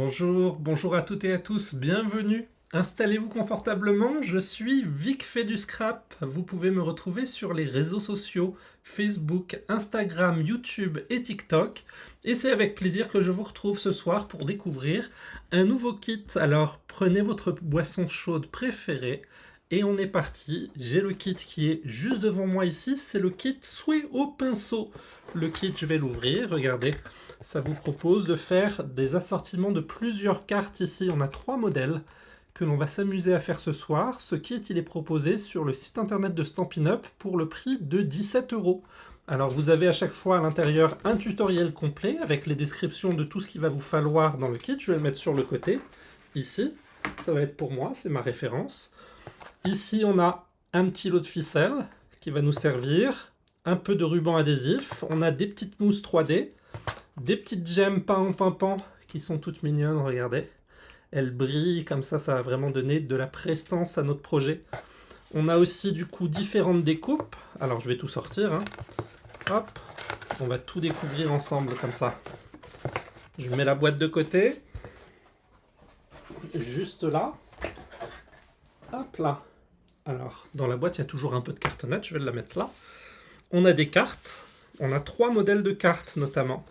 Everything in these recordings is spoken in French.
Bonjour, bonjour à toutes et à tous, bienvenue. Installez-vous confortablement, je suis Vic fait du scrap. Vous pouvez me retrouver sur les réseaux sociaux Facebook, Instagram, YouTube et TikTok. Et c'est avec plaisir que je vous retrouve ce soir pour découvrir un nouveau kit. Alors prenez votre boisson chaude préférée et on est parti. J'ai le kit qui est juste devant moi ici, c'est le kit Souhait au pinceau. Le kit, je vais l'ouvrir, regardez. Ça vous propose de faire des assortiments de plusieurs cartes ici. On a 3 modèles que l'on va s'amuser à faire ce soir. Ce kit, il est proposé sur le site internet de Stampin' Up pour le prix de 17 €. Alors vous avez à chaque fois à l'intérieur un tutoriel complet avec les descriptions de tout ce qu'il va vous falloir dans le kit. Je vais le mettre sur le côté, ici. Ça va être pour moi, c'est ma référence. Ici, on a un petit lot de ficelles qui va nous servir. Un peu de ruban adhésif. On a des petites mousses 3D. Des petites gemmes peint en pimpant qui sont toutes mignonnes, regardez. Elles brillent, comme ça va vraiment donner de la prestance à notre projet. On a aussi du coup différentes découpes. Alors je vais tout sortir. Hop, on va tout découvrir ensemble comme ça. Je mets la boîte de côté. Juste là. Hop là. Alors dans la boîte il y a toujours un peu de cartonnette, je vais la mettre là. On a des cartes. On a 3 modèles de cartes notamment.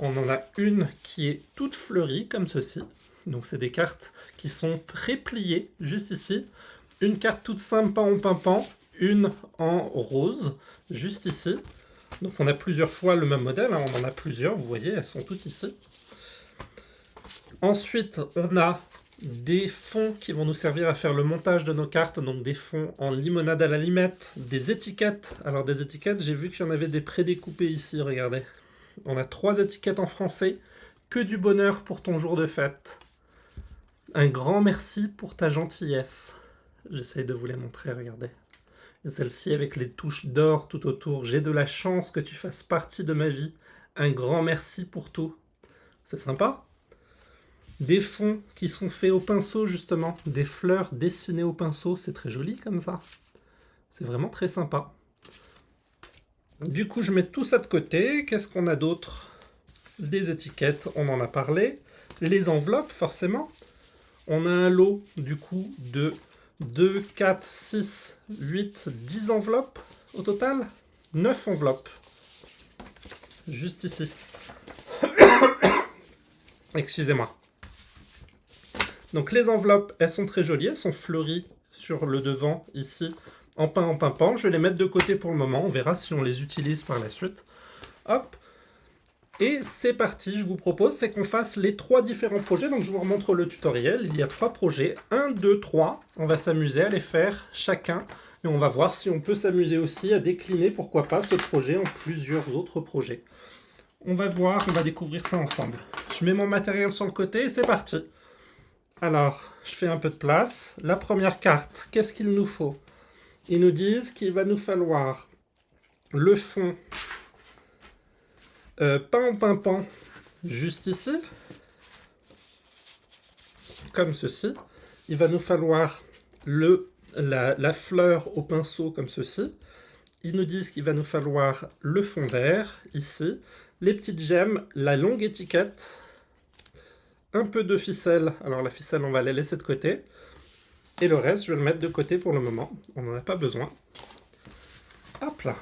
On en a une qui est toute fleurie, comme ceci. Donc c'est des cartes qui sont prépliées, juste ici. Une carte toute simple, pas en pimpant. Une en rose, juste ici. Donc on a plusieurs fois le même modèle, on en a plusieurs, vous voyez, elles sont toutes ici. Ensuite, on a des fonds qui vont nous servir à faire le montage de nos cartes, donc des fonds en limonade à la limette, des étiquettes. Alors des étiquettes, j'ai vu qu'il y en avait des prédécoupées ici, regardez. On a 3 étiquettes en français. Que du bonheur pour ton jour de fête. Un grand merci pour ta gentillesse. J'essaye de vous les montrer, regardez. Celle-ci avec les touches d'or tout autour. J'ai de la chance que tu fasses partie de ma vie. Un grand merci pour tout. C'est sympa. Des fonds qui sont faits au pinceau, justement. Des fleurs dessinées au pinceau. C'est très joli comme ça. C'est vraiment très sympa. Du coup, je mets tout ça de côté. Qu'est-ce qu'on a d'autre? Les étiquettes, on en a parlé. Les enveloppes, forcément. On a un lot, du coup, de 2, 4, 6, 8, 10 enveloppes au total. 9 enveloppes. Juste ici. Excusez-moi. Donc les enveloppes, elles sont très jolies. Elles sont fleuries sur le devant, ici. En pimpant, je vais les mettre de côté pour le moment, on verra si on les utilise par la suite. Hop, et c'est parti, je vous propose, c'est qu'on fasse les 3 différents projets, donc je vous remontre le tutoriel, il y a 3 projets, 1, 2, 3, on va s'amuser à les faire chacun, et on va voir si on peut s'amuser aussi à décliner, pourquoi pas, ce projet en plusieurs autres projets. On va voir, on va découvrir ça ensemble. Je mets mon matériel sur le côté et c'est parti. Alors, je fais un peu de place. La première carte, qu'est-ce qu'il nous faut ? Ils nous disent qu'il va nous falloir le fond peint en pimpant juste ici, comme ceci. Il va nous falloir la fleur au pinceau comme ceci. Ils nous disent qu'il va nous falloir le fond vert ici, les petites gemmes, la longue étiquette, un peu de ficelle. Alors la ficelle, on va la laisser de côté. Et le reste, je vais le mettre de côté pour le moment. On n'en a pas besoin. Hop là.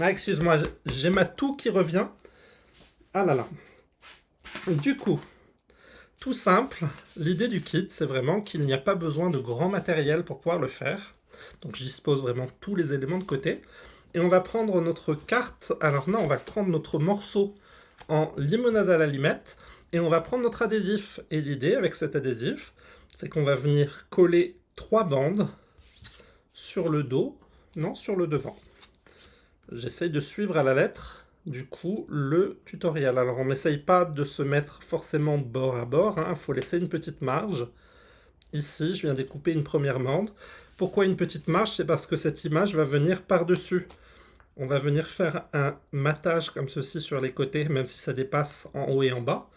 Ah, excuse-moi, j'ai ma toux qui revient. Ah là là. Du coup, tout simple, l'idée du kit, c'est vraiment qu'il n'y a pas besoin de grand matériel pour pouvoir le faire. Donc je dispose vraiment tous les éléments de côté. Et on va prendre notre carte. Alors non, on va prendre notre morceau en limonade à la limette. Et on va prendre notre adhésif. Et l'idée avec cet adhésif, c'est qu'on va venir coller 3 bandes sur le dos, non, sur le devant. J'essaye de suivre à la lettre, du coup, le tutoriel. Alors, on n'essaye pas de se mettre forcément bord à bord, il faut laisser une petite marge. Ici, je viens découper une première bande. Pourquoi une petite marge? C'est parce que cette image va venir par-dessus. On va venir faire un matage comme ceci sur les côtés, même si ça dépasse en haut et en bas.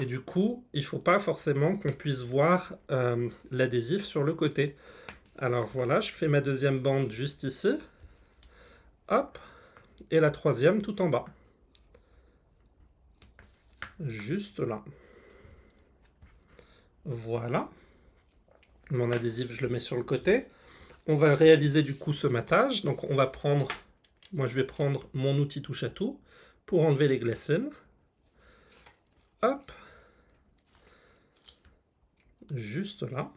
Et du coup, il ne faut pas forcément qu'on puisse voir l'adhésif sur le côté. Alors voilà, je fais ma deuxième bande juste ici. Hop. Et la troisième tout en bas. juste là. Voilà. Mon adhésif, je le mets sur le côté. On va réaliser du coup ce matage. Donc on va prendre, moi je vais prendre mon outil touche à tout pour enlever les glacines. Hop. Juste là.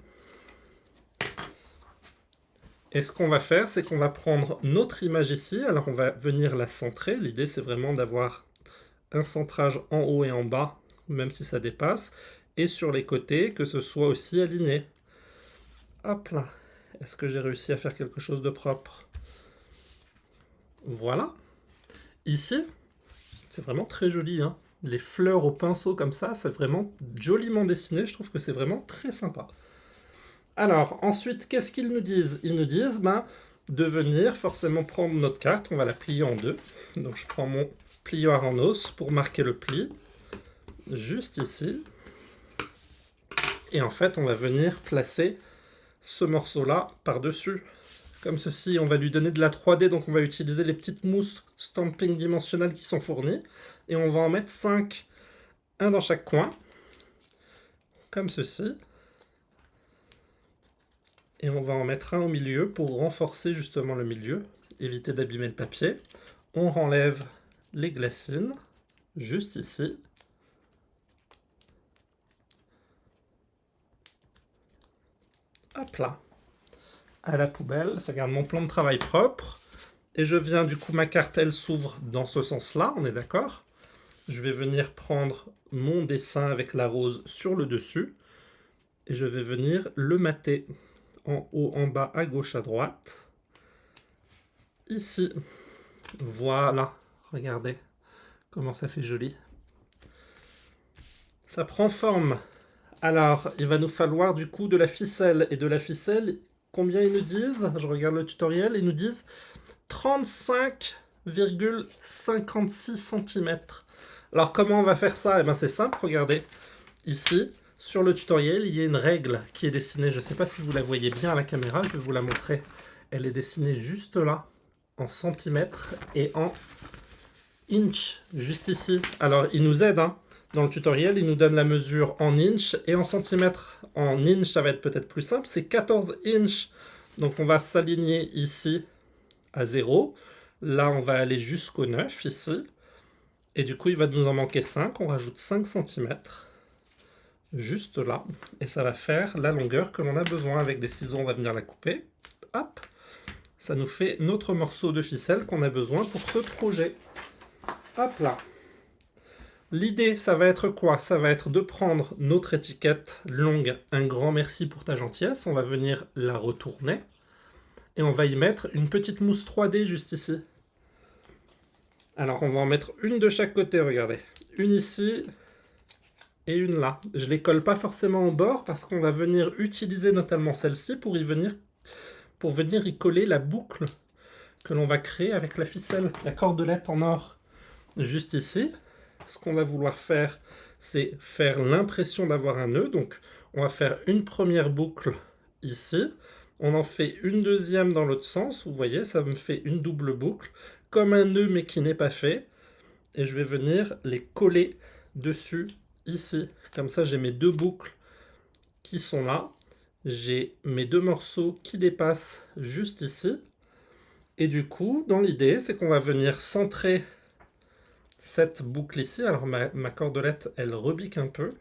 Et ce qu'on va faire, c'est qu'on va prendre notre image ici. Alors on va venir la centrer. L'idée c'est vraiment d'avoir un centrage en haut et en bas, même si ça dépasse. Et sur les côtés, que ce soit aussi aligné. Hop là. Est-ce que j'ai réussi à faire quelque chose de propre? Voilà. Ici, c'est vraiment très joli, hein. Les fleurs au pinceau comme ça, c'est vraiment joliment dessiné. Je trouve que c'est vraiment très sympa. Alors, ensuite, qu'est-ce qu'ils nous disent? Ils nous disent de venir forcément prendre notre carte. On va la plier en deux. Donc, je prends mon plioir en os pour marquer le pli. Juste ici. Et en fait, on va venir placer ce morceau-là par-dessus. Comme ceci, on va lui donner de la 3D, donc on va utiliser les petites mousses stamping dimensionnelles qui sont fournies. Et on va en mettre 5, un dans chaque coin, comme ceci. Et on va en mettre un au milieu pour renforcer justement le milieu, éviter d'abîmer le papier. On renlève les glacines, juste ici. Hop là. À la poubelle, ça garde mon plan de travail propre. Et je viens, du coup, ma carte, elle s'ouvre dans ce sens-là, on est d'accord? Je vais venir prendre mon dessin avec la rose sur le dessus. Et je vais venir le mater en haut, en bas, à gauche, à droite. Ici. Voilà. Regardez comment ça fait joli. Ça prend forme. Alors, il va nous falloir du coup de la ficelle. Et de la ficelle, combien ils nous disent? Je regarde le tutoriel, ils nous disent 35,56 cm. Alors, comment on va faire ça? Eh bien, c'est simple, regardez. Ici, sur le tutoriel, il y a une règle qui est dessinée. Je ne sais pas si vous la voyez bien à la caméra, je vais vous la montrer. Elle est dessinée juste là, en centimètres et en inch, juste ici. Alors, il nous aide, hein. Dans le tutoriel, il nous donne la mesure en inch et en centimètres. En inch, ça va être peut-être plus simple, c'est 14 inch. Donc on va s'aligner ici à 0. Là, on va aller jusqu'au 9 ici. Et du coup, il va nous en manquer 5. On rajoute 5 cm. Juste là. Et ça va faire la longueur que l'on a besoin. Avec des ciseaux, on va venir la couper. Hop. Ça nous fait notre morceau de ficelle qu'on a besoin pour ce projet. Hop là. L'idée, ça va être quoi? Ça va être de prendre notre étiquette longue, un grand merci pour ta gentillesse. On va venir la retourner. Et on va y mettre une petite mousse 3D juste ici. Alors, on va en mettre une de chaque côté, regardez. Une ici et une là. Je ne les colle pas forcément au bord parce qu'on va venir utiliser notamment celle-ci pour venir y coller la boucle que l'on va créer avec la ficelle, la cordelette en or. Juste ici. Ce qu'on va vouloir faire, c'est faire l'impression d'avoir un nœud. Donc, on va faire une première boucle ici. On en fait une deuxième dans l'autre sens. Vous voyez, ça me fait une double boucle, comme un nœud, mais qui n'est pas fait. Et je vais venir les coller dessus, ici. Comme ça, j'ai mes deux boucles qui sont là. J'ai mes deux morceaux qui dépassent juste ici. Et du coup, dans l'idée, c'est qu'on va venir centrer cette boucle ici. Alors ma cordelette, elle rebique un peu,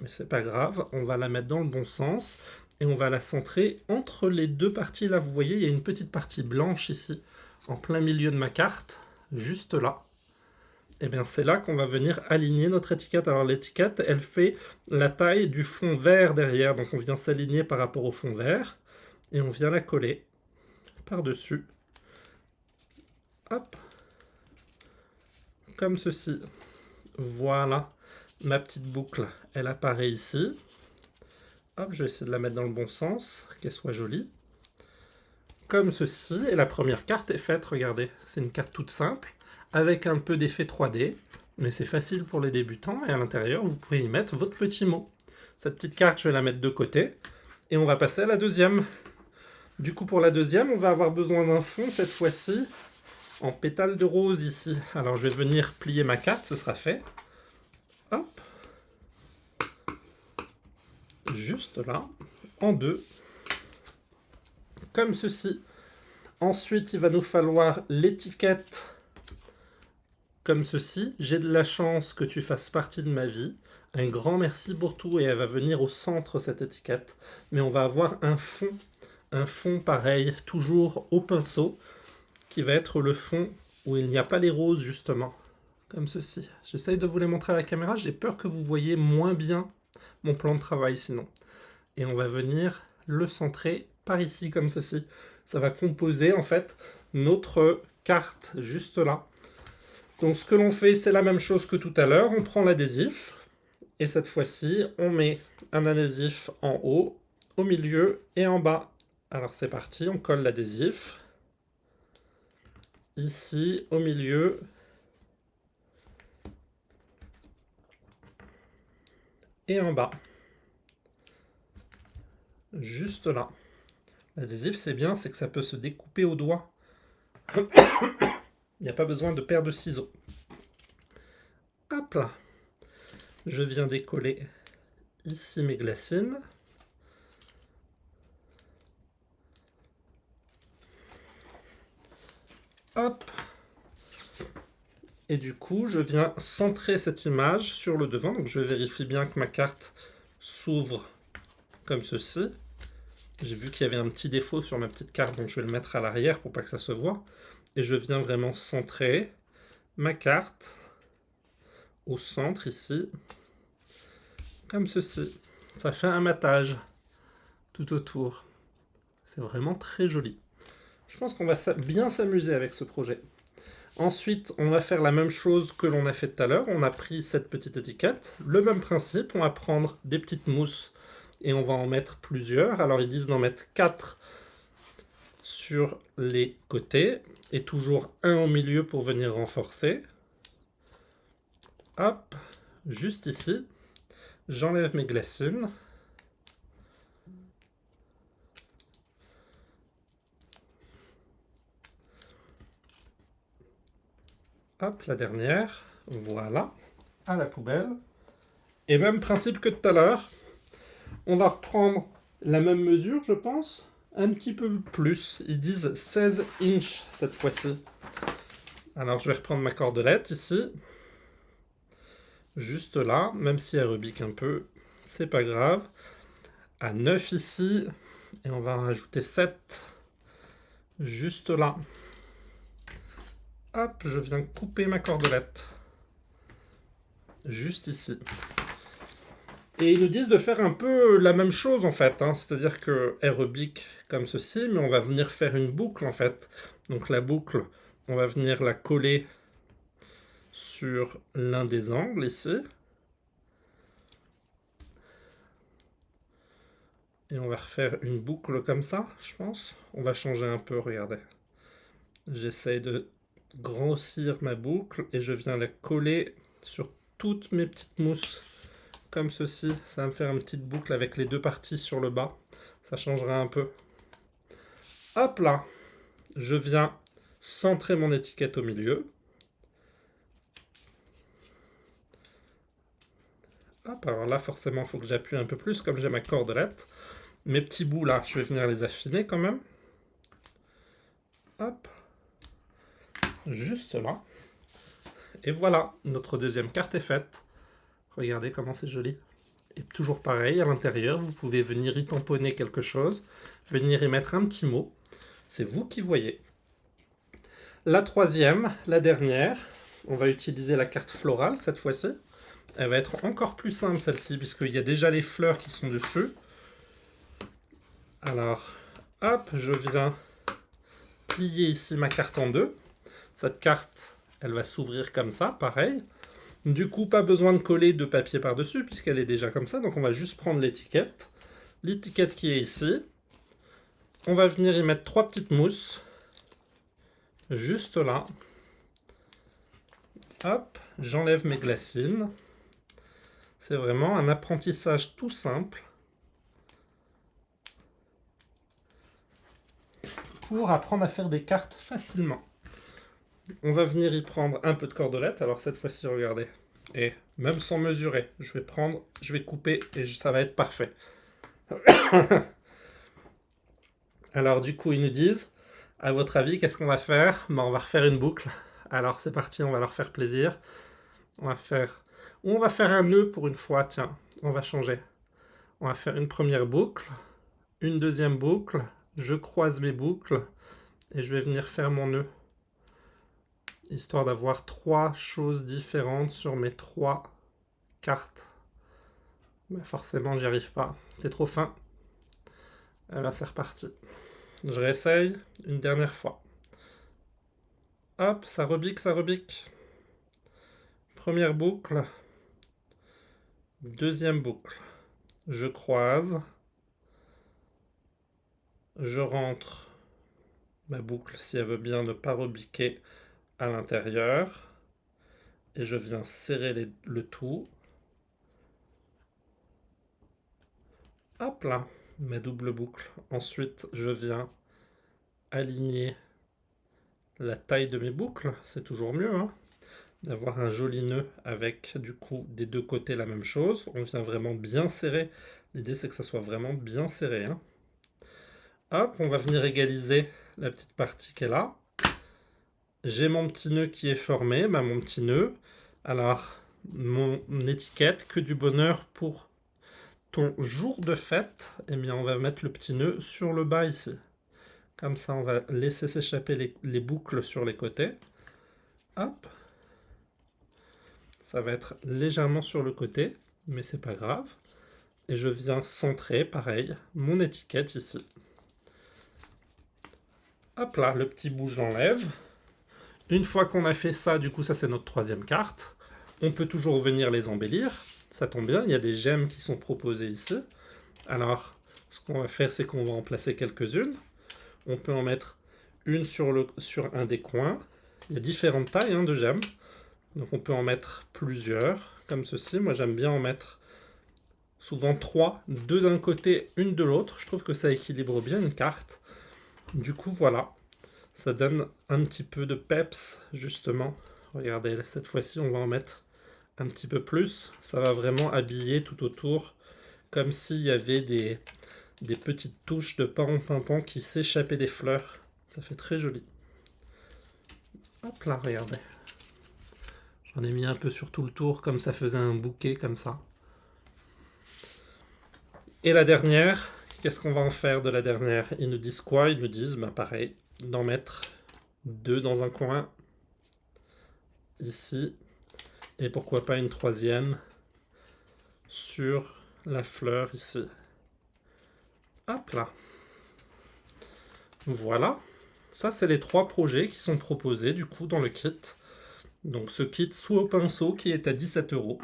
mais c'est pas grave, on va la mettre dans le bon sens et on va la centrer entre les deux parties là. Vous voyez, il y a une petite partie blanche ici, en plein milieu de ma carte, juste là. Et bien c'est là qu'on va venir aligner notre étiquette. Alors l'étiquette, elle fait la taille du fond vert derrière, donc on vient s'aligner par rapport au fond vert et on vient la coller par-dessus. Hop. Comme ceci. Voilà, ma petite boucle, elle apparaît ici. Hop, je vais essayer de la mettre dans le bon sens, qu'elle soit jolie. Comme ceci, et la première carte est faite, regardez. C'est une carte toute simple, avec un peu d'effet 3D, mais c'est facile pour les débutants, et à l'intérieur, vous pouvez y mettre votre petit mot. Cette petite carte, je vais la mettre de côté, et on va passer à la deuxième. Du coup, pour la deuxième, on va avoir besoin d'un fond, cette fois-ci, en pétales de rose ici. Alors je vais venir plier ma carte, ce sera fait. juste là, en deux, comme ceci. Ensuite, il va nous falloir l'étiquette comme ceci. J'ai de la chance que tu fasses partie de ma vie. Un grand merci pour tout, et elle va venir au centre, cette étiquette. Mais on va avoir un fond pareil, toujours au pinceau, qui va être le fond où il n'y a pas les roses, justement. Comme ceci. J'essaye de vous les montrer à la caméra, j'ai peur que vous voyez moins bien mon plan de travail sinon. Et on va venir le centrer par ici, comme ceci. Ça va composer, en fait, notre carte, juste là. Donc ce que l'on fait, c'est la même chose que tout à l'heure. On prend l'adhésif, et cette fois-ci, on met un adhésif en haut, au milieu et en bas. Alors c'est parti, on colle l'adhésif. Ici, au milieu. Et en bas. Juste là. L'adhésif, c'est bien, c'est que ça peut se découper au doigt. Il n'y a pas besoin de paire de ciseaux. Hop là. Je viens décoller ici mes glacines. Hop. Et du coup, je viens centrer cette image sur le devant. Donc je vérifie bien que ma carte s'ouvre comme ceci. J'ai vu qu'il y avait un petit défaut sur ma petite carte, donc je vais le mettre à l'arrière pour pas que ça se voit. Et je viens vraiment centrer ma carte au centre ici, comme ceci. Ça fait un matage tout autour. C'est vraiment très joli. Je pense qu'on va bien s'amuser avec ce projet. Ensuite, on va faire la même chose que l'on a fait tout à l'heure. On a pris cette petite étiquette. Le même principe, on va prendre des petites mousses et on va en mettre plusieurs. Alors, ils disent d'en mettre 4 sur les côtés et toujours un au milieu pour venir renforcer. Hop, juste ici. J'enlève mes glacines. Hop, la dernière. Voilà. À la poubelle. Et même principe que tout à l'heure. On va reprendre la même mesure, je pense. Un petit peu plus. Ils disent 16 inches cette fois-ci. Alors, je vais reprendre ma cordelette ici. Juste là, même si elle rebique un peu, c'est pas grave. À 9 ici. Et on va en rajouter 7. Juste là. Hop, je viens couper ma cordelette. Juste ici. Et ils nous disent de faire un peu la même chose en fait, hein. C'est-à-dire qu'elle rebique comme ceci, mais on va venir faire une boucle en fait. Donc la boucle, on va venir la coller sur l'un des angles ici. Et on va refaire une boucle comme ça, je pense. On va changer un peu, regardez. J'essaye de grossir ma boucle et je viens la coller sur toutes mes petites mousses. Comme ceci, ça va me faire une petite boucle avec les deux parties sur le bas. Ça changera un peu. Hop là, je viens centrer mon étiquette au milieu. Hop, alors là, forcément, il faut que j'appuie un peu plus, comme j'ai ma cordelette. Mes petits bouts là, je vais venir les affiner quand même. Hop, juste là. Et voilà, notre deuxième carte est faite. Regardez comment c'est joli. Et toujours pareil, à l'intérieur, vous pouvez venir y tamponner quelque chose, venir y mettre un petit mot. C'est vous qui voyez. La troisième, la dernière, on va utiliser la carte florale cette fois-ci. Elle va être encore plus simple celle-ci, puisqu'il y a déjà les fleurs qui sont dessus. Alors, hop, je viens plier ici ma carte en deux. Cette carte, elle va s'ouvrir comme ça, pareil. Du coup, pas besoin de coller de papier par-dessus, puisqu'elle est déjà comme ça. Donc on va juste prendre l'étiquette. L'étiquette qui est ici. On va venir y mettre 3 petites mousses. Juste là. Hop, j'enlève mes glacines. C'est vraiment un apprentissage tout simple pour apprendre à faire des cartes facilement. On va venir y prendre un peu de cordelette. Alors cette fois-ci, regardez. Et même sans mesurer, je vais couper et ça va être parfait. Alors du coup, ils nous disent, à votre avis, qu'est-ce qu'on va faire? Ben, on va refaire une boucle. Alors c'est parti, on va leur faire plaisir. On va faire... Ou on va faire un nœud pour une fois, tiens, on va changer. On va faire une première boucle, une deuxième boucle, je croise mes boucles, et je vais venir faire mon nœud. Histoire d'avoir 3 choses différentes sur mes 3 cartes. Mais forcément, j'y arrive pas. C'est trop fin. Et là, c'est reparti. Je réessaye une dernière fois. Hop, ça rebique, ça rebique. Première boucle. Deuxième boucle. Je croise. Je rentre ma boucle si elle veut bien ne pas rebiquer à l'intérieur. Et je viens serrer le tout. Hop là, ma double boucle. Ensuite, je viens aligner la taille de mes boucles. C'est toujours mieux, hein, d'avoir un joli nœud avec, du coup, des deux côtés la même chose. On vient vraiment bien serrer. L'idée, c'est que ça soit vraiment bien serré, hein. Hop, on va venir égaliser la petite partie qui est là. J'ai mon petit nœud qui est formé, mon petit nœud. Alors, mon étiquette, que du bonheur pour ton jour de fête. Eh bien, on va mettre le petit nœud sur le bas ici. Comme ça, on va laisser s'échapper les boucles sur les côtés. Hop. Ça va être légèrement sur le côté, mais c'est pas grave. Et je viens centrer, pareil, mon étiquette ici. Hop là, le petit bout, je l'enlève. Une fois qu'on a fait ça, du coup, ça c'est notre troisième carte. On peut toujours venir les embellir. Ça tombe bien, il y a des gemmes qui sont proposées ici. Alors, ce qu'on va faire, c'est qu'on va en placer quelques-unes. On peut en mettre une sur un des coins. Il y a différentes tailles, hein, de gemmes. Donc on peut en mettre plusieurs, comme ceci. Moi j'aime bien en mettre souvent 3, 2 d'un côté, une de l'autre. Je trouve que ça équilibre bien une carte. Du coup voilà, ça donne un petit peu de peps justement. Regardez, cette fois-ci on va en mettre un petit peu plus. Ça va vraiment habiller tout autour, comme s'il y avait des petites touches de pan qui s'échappaient des fleurs. Ça fait très joli. Hop là, regardez. J'en ai mis un peu sur tout le tour, comme ça faisait un bouquet, comme ça. Et la dernière, qu'est-ce qu'on va en faire de la dernière? Ils nous disent quoi? Ils nous disent, pareil, d'en mettre 2 dans un coin, ici, et pourquoi pas une troisième sur la fleur, ici. Hop là. Voilà. Ça, c'est les 3 projets qui sont proposés, du coup, dans le kit. Donc ce kit sous au pinceau qui est à 17 €.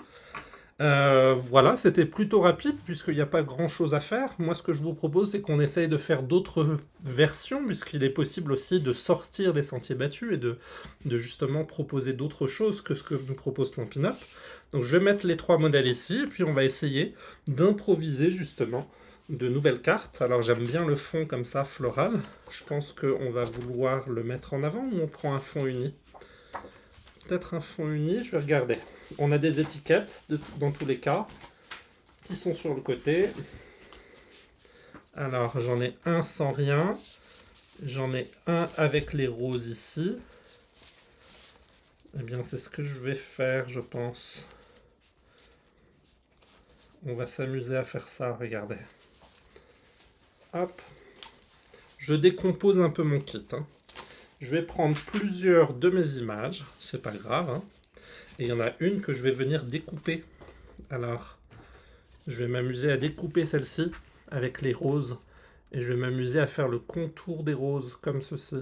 Voilà, c'était plutôt rapide puisqu'il n'y a pas grand chose à faire. Moi, ce que je vous propose, c'est qu'on essaye de faire d'autres versions, puisqu'il est possible aussi de sortir des sentiers battus et de justement proposer d'autres choses que ce que nous propose Stampin' Up. Donc je vais mettre les 3 modèles ici, et puis on va essayer d'improviser justement de nouvelles cartes. Alors j'aime bien le fond comme ça, floral. Je pense qu'on va vouloir le mettre en avant, ou on prend un fond uni? Peut-être un fond uni, je vais regarder. On a des étiquettes, dans tous les cas, qui sont sur le côté. Alors, j'en ai un sans rien. J'en ai un avec les roses ici. Eh bien, c'est ce que je vais faire, je pense. On va s'amuser à faire ça, regardez. Hop. Je décompose un peu mon kit, hein. Je vais prendre plusieurs de mes images, c'est pas grave, hein. Et il y en a une que je vais venir découper. Alors, je vais m'amuser à découper celle-ci avec les roses. Et je vais m'amuser à faire le contour des roses, comme ceci.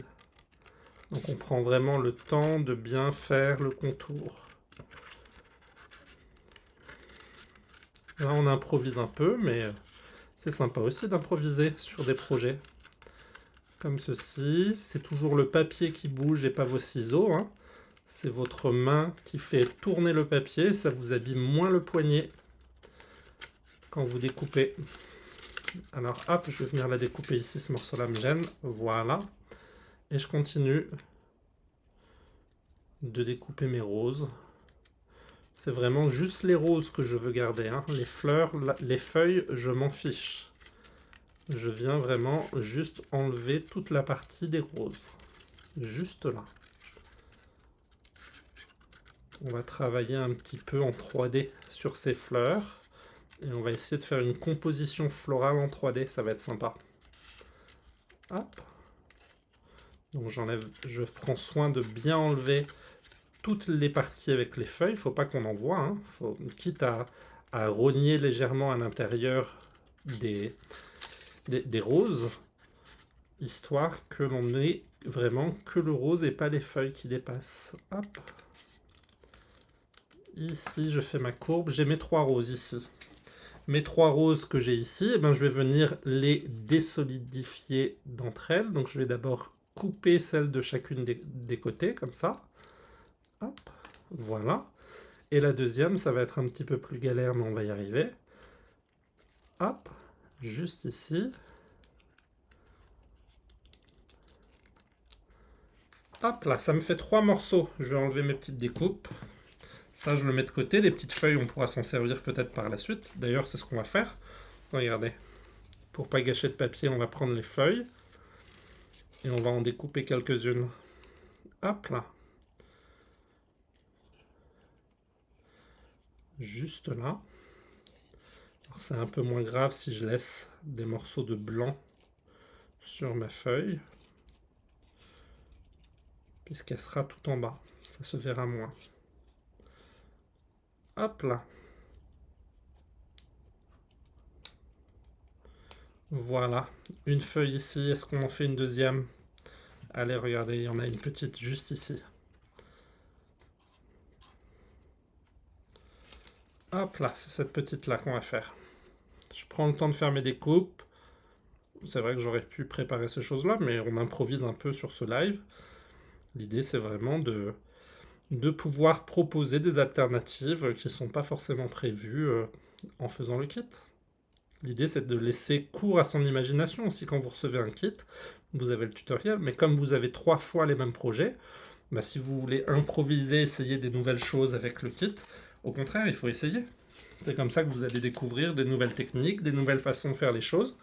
Donc on prend vraiment le temps de bien faire le contour. Là, on improvise un peu, mais c'est sympa aussi d'improviser sur des projets. Comme ceci, c'est toujours le papier qui bouge et pas vos ciseaux, hein. C'est votre main qui fait tourner le papier, ça vous abîme moins le poignet quand vous découpez. Alors hop, je vais venir la découper ici, ce morceau-là me gêne, voilà. Et je continue de découper mes roses. C'est vraiment juste les roses que je veux garder, hein. Les fleurs, les feuilles, je m'en fiche. je viens vraiment juste enlever toute la partie des roses. Juste là. On va travailler un petit peu en 3D sur ces fleurs. Et on va essayer de faire une composition florale en 3D, ça va être sympa. Hop. Donc je prends soin de bien enlever toutes les parties avec les feuilles. Il ne faut pas qu'on en voit, hein. Quitte à rogner légèrement à l'intérieur des roses, histoire que l'on ait vraiment que le rose et pas les feuilles qui dépassent. Hop. Ici, je fais ma courbe. J'ai mes 3 roses ici. Mes 3 roses que j'ai ici, eh ben, je vais venir les désolidifier d'entre elles. Donc, je vais d'abord couper celles de chacune des côtés, comme ça. Hop, voilà. Et la deuxième, ça va être un petit peu plus galère, mais on va y arriver. Hop, juste ici. Hop là, ça me fait 3 morceaux. Je vais enlever mes petites découpes. Ça, je le mets de côté. Les petites feuilles, on pourra s'en servir peut-être par la suite. D'ailleurs, c'est ce qu'on va faire. Regardez. Pour pas gâcher de papier, on va prendre les feuilles. Et on va en découper quelques-unes. Hop là. Juste là. C'est un peu moins grave si je laisse des morceaux de blanc sur ma feuille. Puisqu'elle sera tout en bas. Ça se verra moins. Hop là. Voilà, une feuille ici. Est-ce qu'on en fait une deuxième? Allez, regardez, il y en a une petite juste ici. Hop là, c'est cette petite-là qu'on va faire. Je prends le temps de faire mes découpes. C'est vrai que j'aurais pu préparer ces choses-là, mais on improvise un peu sur ce live. L'idée, c'est vraiment de pouvoir proposer des alternatives qui ne sont pas forcément prévues en faisant le kit. L'idée, c'est de laisser cours à son imagination aussi. Quand vous recevez un kit, vous avez le tutoriel, mais comme vous avez 3 fois les mêmes projets, bah, si vous voulez improviser, essayer des nouvelles choses avec le kit, au contraire, il faut essayer. C'est comme ça que vous allez découvrir des nouvelles techniques, des nouvelles façons de faire les choses.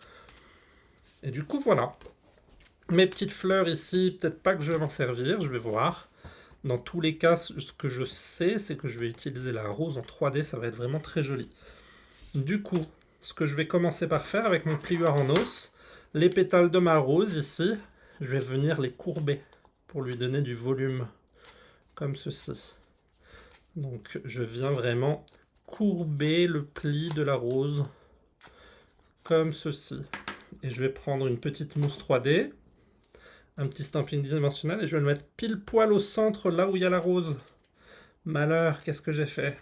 Et du coup, voilà. Mes petites fleurs ici, peut-être pas que je vais m'en servir, je vais voir. Dans tous les cas, ce que je sais, c'est que je vais utiliser la rose en 3D, ça va être vraiment très joli. Du coup, ce que je vais commencer par faire avec mon plieur en os, les pétales de ma rose ici, je vais venir les courber pour lui donner du volume, comme ceci. Donc je viens vraiment courber le pli de la rose, comme ceci. Et je vais prendre une petite mousse 3D, un petit stamping dimensionnel, et je vais le mettre pile poil au centre, là où il y a la rose. Malheur, qu'est-ce que j'ai fait?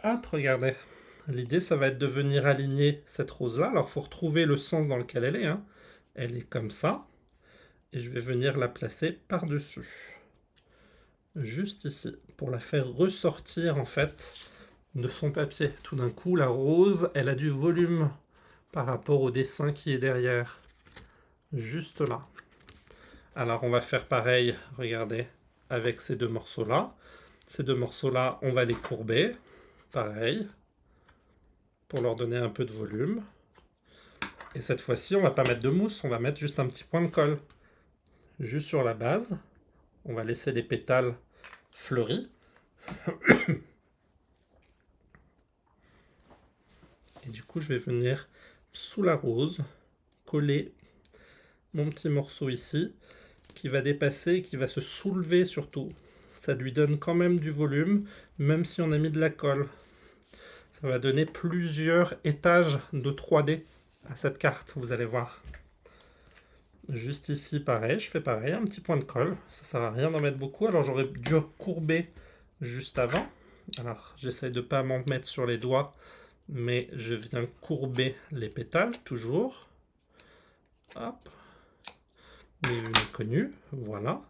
Hop, regardez. L'idée, ça va être de venir aligner cette rose-là. Alors, il faut retrouver le sens dans lequel elle est. Hein. Elle est comme ça. Et je vais venir la placer par-dessus. Juste ici. Pour la faire ressortir, en fait, de son papier. Tout d'un coup, la rose, elle a du volume par rapport au dessin qui est derrière. Juste là. Alors, on va faire pareil, regardez, avec ces 2 morceaux-là. Ces 2 morceaux-là, on va les courber. Pareil. Pour leur donner un peu de volume. Et cette fois-ci, on va pas mettre de mousse, on va mettre juste un petit point de colle. Juste sur la base. On va laisser les pétales fleuris. Et du coup, je vais venir sous la rose coller mon petit morceau ici qui va dépasser, qui va se soulever surtout. Ça lui donne quand même du volume, même si on a mis de la colle. Ça va donner plusieurs étages de 3D à cette carte, vous allez voir. Juste ici, pareil, je fais pareil, un petit point de colle. Ça sert à rien d'en mettre beaucoup, alors j'aurais dû recourber juste avant. Alors, j'essaye de ne pas m'en mettre sur les doigts, mais je viens courber les pétales, toujours. Hop. Les unes connues, voilà.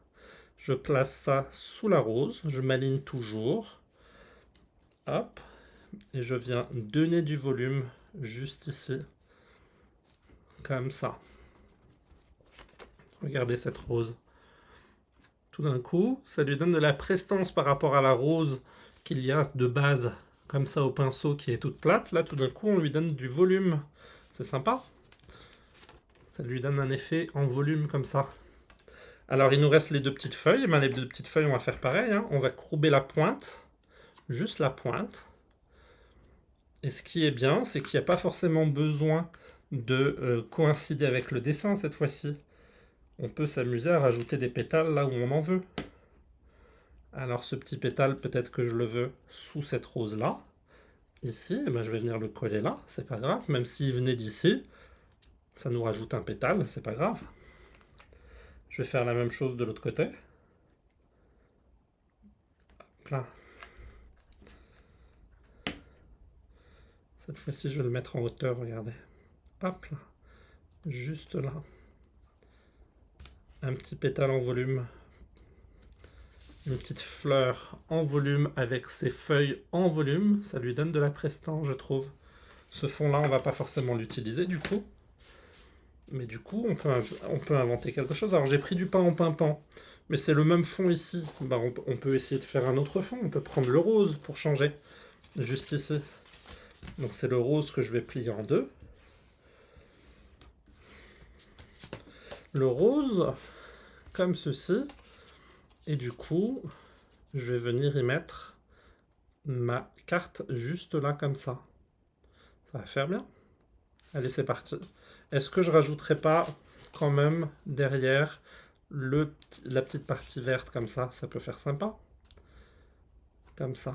Je place ça sous la rose, je m'aligne toujours. Hop. Et je viens donner du volume juste ici. Comme ça. Regardez cette rose. Tout d'un coup, ça lui donne de la prestance par rapport à la rose qu'il y a de base, comme ça au pinceau qui est toute plate. Là, tout d'un coup, on lui donne du volume. C'est sympa. Ça lui donne un effet en volume comme ça. Alors il nous reste les deux petites feuilles. Les deux petites feuilles, on va faire pareil. On va courber la pointe, juste la pointe. Et ce qui est bien, c'est qu'il n'y a pas forcément besoin de coïncider avec le dessin cette fois-ci. On peut s'amuser à rajouter des pétales là où on en veut. Alors ce petit pétale, peut-être que je le veux sous cette rose-là. Ici, je vais venir le coller là, c'est pas grave. Même s'il venait d'ici, ça nous rajoute un pétale, c'est pas grave. Je vais faire la même chose de l'autre côté. Hop là. Cette fois-ci, je vais le mettre en hauteur, regardez. Hop là. Juste là. Un petit pétale en volume. Une petite fleur en volume avec ses feuilles en volume. Ça lui donne de la prestance, je trouve. Ce fond-là, on va pas forcément l'utiliser du coup. Mais du coup, on peut inventer quelque chose. Alors j'ai pris du pain en pimpant. Mais c'est le même fond ici. On peut essayer de faire un autre fond. On peut prendre le rose pour changer. Juste ici. Donc c'est le rose que je vais plier en deux. Le rose, comme ceci. Et du coup, je vais venir y mettre ma carte juste là, comme ça. Ça va faire bien. Allez, c'est parti. Est-ce que je rajouterai pas quand même derrière la petite partie verte comme ça? Ça peut faire sympa. Comme ça.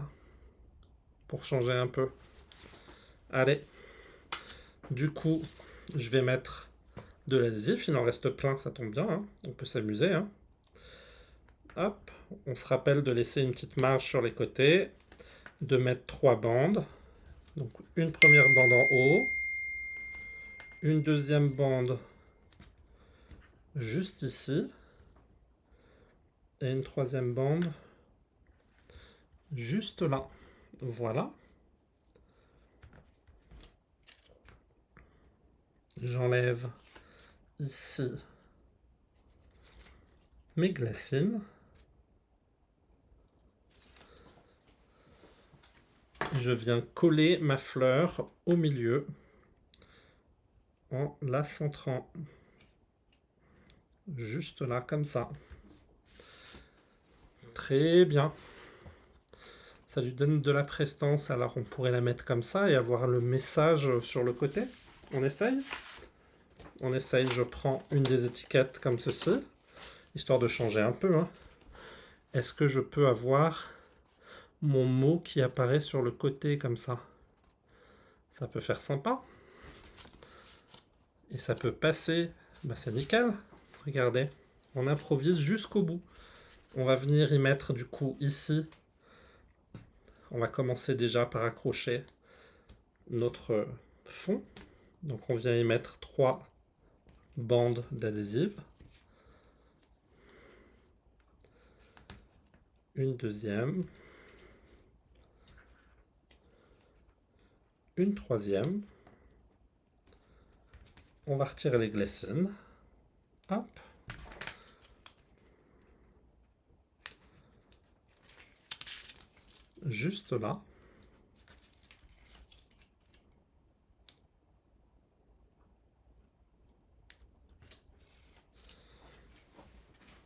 Pour changer un peu. Allez. Du coup, je vais mettre de l'adhésif. Il en reste plein, ça tombe bien. On peut s'amuser. Hop. On se rappelle de laisser une petite marge sur les côtés. De mettre 3 bandes. Donc une première bande en haut. Une deuxième bande juste ici. Et une troisième bande juste là. Voilà. J'enlève ici mes glacines. Je viens coller ma fleur au milieu en la centrant juste là, comme ça. Très bien. Ça lui donne de la prestance, alors on pourrait la mettre comme ça et avoir le message sur le côté. On essaye? On essaye, je prends une des étiquettes comme ceci, histoire de changer un peu. Est-ce que je peux avoir mon mot qui apparaît sur le côté comme ça? Ça peut faire sympa. Et ça peut passer, c'est nickel. Regardez, on improvise jusqu'au bout. On va venir y mettre du coup ici. On va commencer déjà par accrocher notre fond. Donc on vient y mettre 3 bandes d'adhésive. Une deuxième. Une troisième. On va retirer les glacines. Hop. Juste là.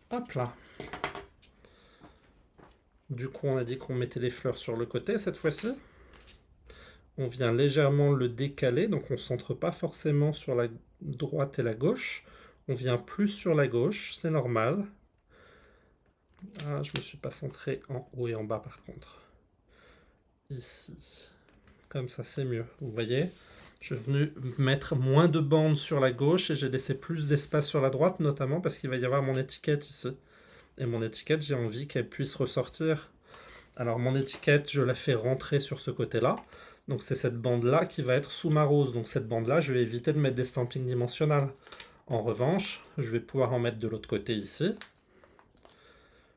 Hop là. Du coup, on a dit qu'on mettait les fleurs sur le côté cette fois-ci. On vient légèrement le décaler, donc on ne centre pas forcément sur la droite et la gauche. On vient plus sur la gauche, c'est normal. Ah, je ne me suis pas centré en haut et en bas par contre. Ici. Comme ça, c'est mieux. Vous voyez, je suis venu mettre moins de bandes sur la gauche et j'ai laissé plus d'espace sur la droite, notamment parce qu'il va y avoir mon étiquette ici. Et mon étiquette, j'ai envie qu'elle puisse ressortir. Alors mon étiquette, je la fais rentrer sur ce côté-là. Donc c'est cette bande-là qui va être sous ma rose. Donc cette bande-là, je vais éviter de mettre des stampings dimensionnels. En revanche, je vais pouvoir en mettre de l'autre côté ici.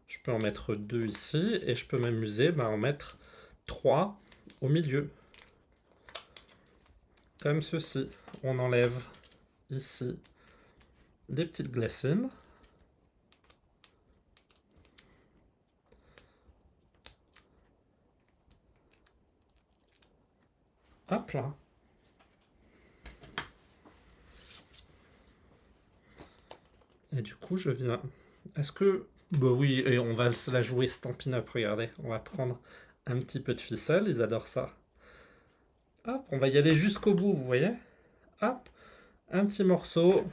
Je peux en mettre 2 ici. Et je peux m'amuser à en mettre 3 au milieu. Comme ceci. On enlève ici les petites glacines. Hop là. du coup, je viens... Est-ce que... Bah oui, et on va se la jouer Stampin' Up, regardez. On va prendre un petit peu de ficelle, ils adorent ça. Hop, on va y aller jusqu'au bout, vous voyez? Hop, un petit morceau.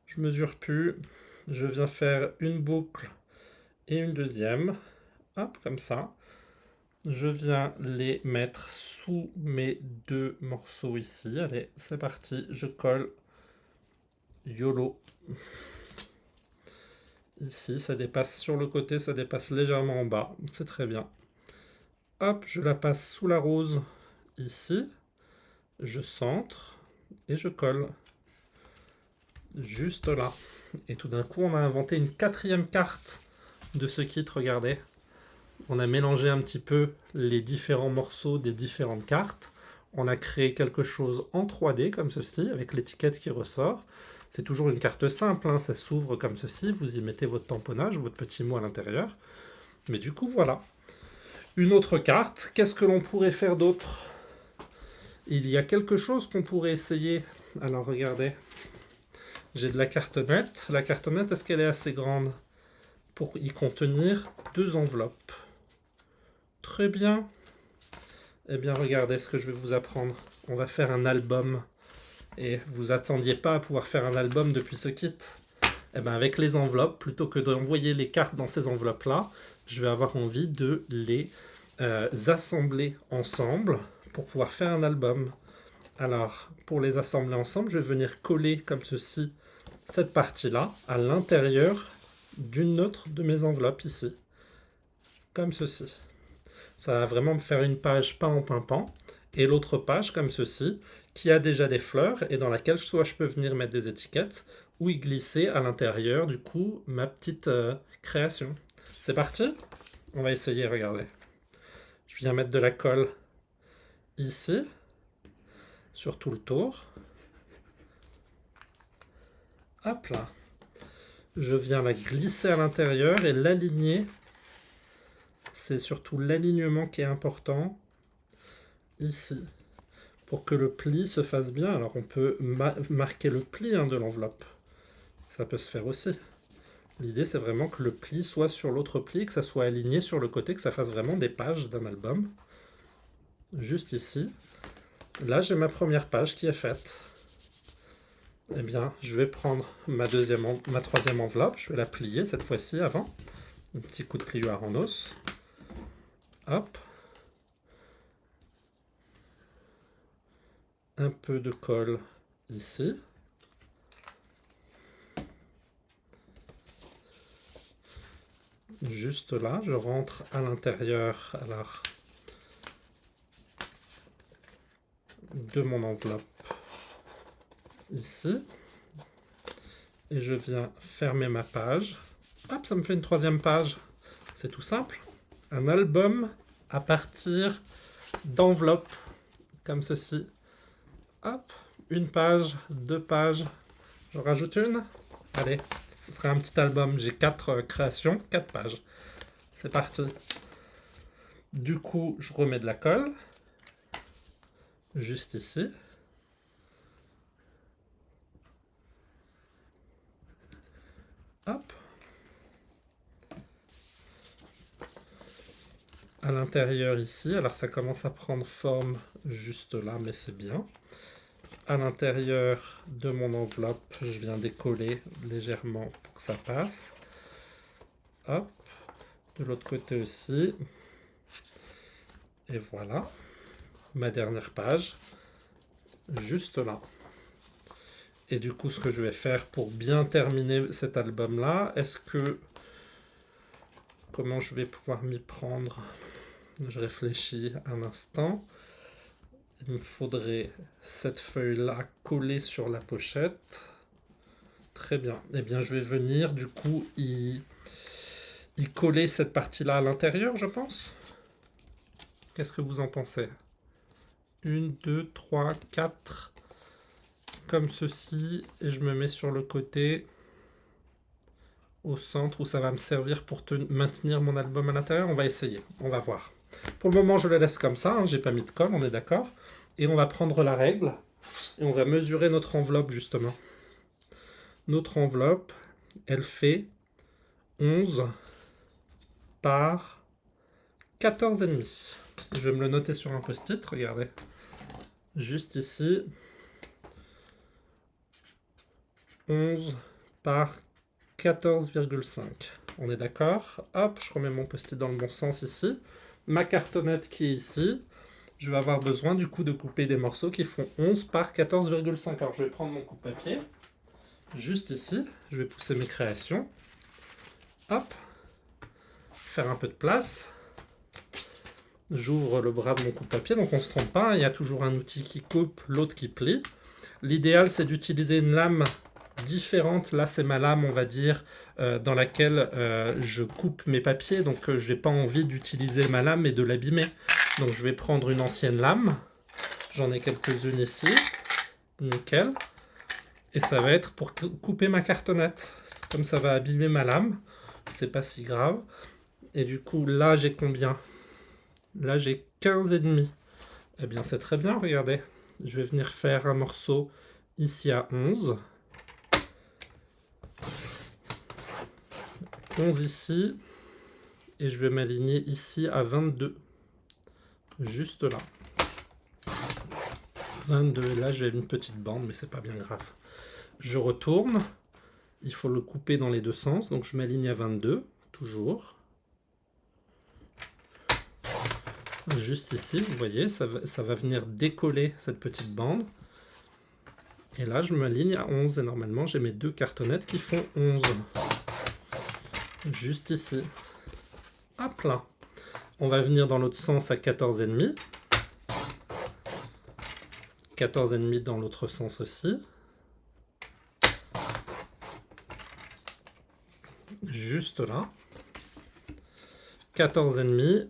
Je mesure plus. Je viens faire une boucle et une deuxième. Hop, comme ça. Je viens les mettre sous mes deux morceaux ici. Allez, c'est parti, je colle. YOLO. Ici, ça dépasse sur le côté, ça dépasse légèrement en bas. C'est très bien. Hop, je la passe sous la rose ici. Je centre et je colle. Juste là. Et tout d'un coup, on a inventé une quatrième carte de ce kit, regardez. On a mélangé un petit peu les différents morceaux des différentes cartes. On a créé quelque chose en 3D comme ceci, avec l'étiquette qui ressort. C'est toujours une carte simple, hein, ça s'ouvre comme ceci. Vous y mettez votre tamponnage, votre petit mot à l'intérieur. Mais du coup, voilà. Une autre carte. Qu'est-ce que l'on pourrait faire d'autre? Il y a quelque chose qu'on pourrait essayer. Alors, regardez. J'ai de la cartonnette. La cartonnette, est-ce qu'elle est assez grande pour y contenir 2 enveloppes? Très bien. Eh bien, regardez ce que je vais vous apprendre. On va faire un album. Et vous attendiez pas à pouvoir faire un album depuis ce kit. Eh bien, avec les enveloppes, plutôt que d'envoyer les cartes dans ces enveloppes-là, je vais avoir envie de les assembler ensemble pour pouvoir faire un album. Alors, pour les assembler ensemble, je vais venir coller comme ceci cette partie-là à l'intérieur d'une autre de mes enveloppes ici. Comme ceci. Ça va vraiment me faire une page pas en pimpant. Et l'autre page comme ceci, qui a déjà des fleurs et dans laquelle soit je peux venir mettre des étiquettes ou y glisser à l'intérieur, du coup, ma petite création. C'est parti? On va essayer, regardez. Je viens mettre de la colle ici, sur tout le tour. Hop là. Je viens la glisser à l'intérieur et l'aligner. C'est surtout l'alignement qui est important. Ici. Pour que le pli se fasse bien. Alors on peut marquer le pli de l'enveloppe. Ça peut se faire aussi. L'idée c'est vraiment que le pli soit sur l'autre pli, que ça soit aligné sur le côté, que ça fasse vraiment des pages d'un album. Juste ici. Là j'ai ma première page qui est faite. Eh bien, je vais prendre ma troisième enveloppe, je vais la plier cette fois-ci avant. Un petit coup de plioir en os. Hop. Un peu de colle ici. Juste là, je rentre à l'intérieur alors de mon enveloppe ici. Et je viens fermer ma page. Hop, ça me fait une troisième page. C'est tout simple. Un album à partir d'enveloppes comme ceci. Hop, une page, 2 pages. Je rajoute une. Allez, ce sera un petit album. J'ai 4 créations, 4 pages. C'est parti. Du coup, je remets de la colle. Juste ici. Hop. À l'intérieur ici, alors ça commence à prendre forme juste là, mais c'est bien. À l'intérieur de mon enveloppe, je viens décoller légèrement pour que ça passe. Hop. De l'autre côté aussi. Et voilà. Ma dernière page. Juste là. Et du coup, ce que je vais faire pour bien terminer cet album-là, comment je vais pouvoir m'y prendre? Je réfléchis un instant. Il me faudrait cette feuille-là collée sur la pochette. Très bien. Eh bien, je vais venir, du coup, y coller cette partie-là à l'intérieur, je pense. Qu'est-ce que vous en pensez? 1, 2, 3, 4... comme ceci, et je me mets sur le côté, au centre, où ça va me servir pour maintenir mon album à l'intérieur. On va essayer, on va voir. Pour le moment, je le laisse comme ça, j'ai pas mis de colle, on est d'accord. Et on va prendre la règle, et on va mesurer notre enveloppe, justement. Notre enveloppe, elle fait 11 par 14,5. Je vais me le noter sur un post-it, regardez. Juste ici. 11 par 14,5. On est d'accord? Hop, je remets mon post-it dans le bon sens ici. Ma cartonnette qui est ici. Je vais avoir besoin du coup de couper des morceaux qui font 11 par 14,5. Alors je vais prendre mon coupe-papier. Juste ici, je vais pousser mes créations. Hop. Faire un peu de place. J'ouvre le bras de mon coupe-papier, donc on ne se trompe pas. Il y a toujours un outil qui coupe, l'autre qui plie. L'idéal, c'est d'utiliser une lame différente. Là, c'est ma lame, on va dire, dans laquelle je coupe mes papiers. Donc, je n'ai pas envie d'utiliser ma lame et de l'abîmer. Donc, je vais prendre une ancienne lame. J'en ai quelques-unes ici. Nickel. Et ça va être pour couper ma cartonnette. Comme ça va abîmer ma lame, c'est pas si grave. Et du coup, là, j'ai combien? Là, j'ai 15,5. Eh bien, c'est très bien, regardez. Je vais venir faire un morceau ici à 11. 11 ici. Et je vais m'aligner ici à 22. Juste là. 22, là j'ai une petite bande, mais c'est pas bien grave. Je retourne. Il faut le couper dans les deux sens. Donc je m'aligne à 22, toujours. Juste ici, vous voyez, ça va venir décoller cette petite bande. Et là, je m'aligne à 11. Et normalement, j'ai mes deux cartonnettes qui font 11. Juste ici. Hop là. On va venir dans l'autre sens à 14,5. 14,5 dans l'autre sens aussi. Juste là. 14,5.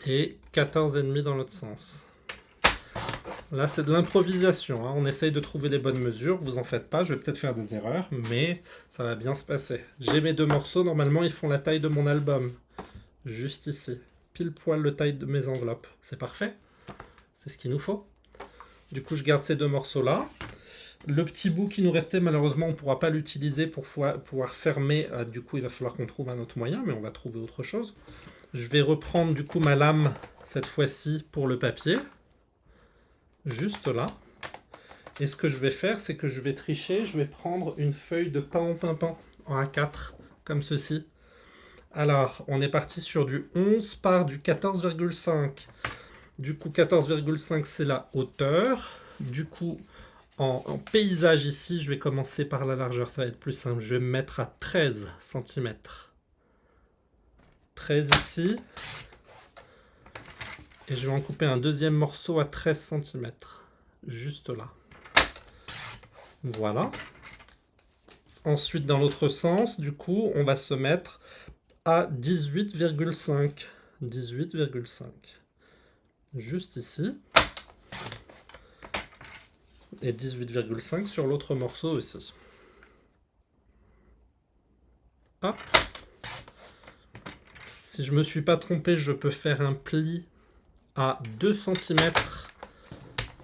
Et 14,5 dans l'autre sens. Là, c'est de l'improvisation. Hein. On essaye de trouver les bonnes mesures. Vous en faites pas, je vais peut-être faire des erreurs, mais ça va bien se passer. J'ai mes deux morceaux. Normalement, ils font la taille de mon album. Juste ici. Pile poil le taille de mes enveloppes. C'est parfait. C'est ce qu'il nous faut. Du coup, je garde ces deux morceaux-là. Le petit bout qui nous restait, malheureusement, on ne pourra pas l'utiliser pour pouvoir fermer. Du coup, il va falloir qu'on trouve un autre moyen, mais on va trouver autre chose. Je vais reprendre du coup ma lame, cette fois-ci, pour le papier. Juste là. Et ce que je vais faire, c'est que je vais tricher. Je vais prendre une feuille de pain en A4, comme ceci. Alors, on est parti sur du 11 par du 14,5. Du coup, 14,5, c'est la hauteur. Du coup, en paysage ici, je vais commencer par la largeur. Ça va être plus simple. Je vais me mettre à 13 cm. 13 ici. Et je vais en couper un deuxième morceau à 13 cm. Juste là. Voilà. Ensuite, dans l'autre sens, du coup, on va se mettre à 18,5. 18,5. Juste ici. Et 18,5 sur l'autre morceau aussi. Hop. Si je ne me suis pas trompé, je peux faire un pli à 2 cm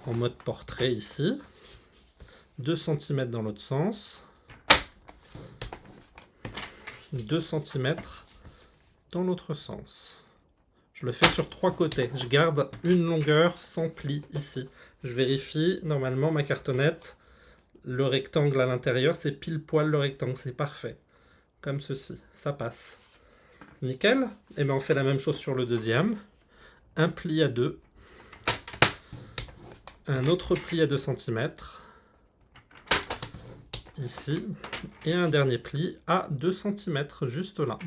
en mode portrait ici. 2 cm dans l'autre sens. 2 cm dans l'autre sens. Je le fais sur 3 côtés. Je garde une longueur sans pli ici. Je vérifie, normalement ma cartonnette, le rectangle à l'intérieur, c'est pile poil le rectangle, c'est parfait. Comme ceci, ça passe. Nickel. Et bien on fait la même chose sur le deuxième. Un pli à 2. Un autre pli à 2 cm. Ici. Et un dernier pli à 2 cm, juste là.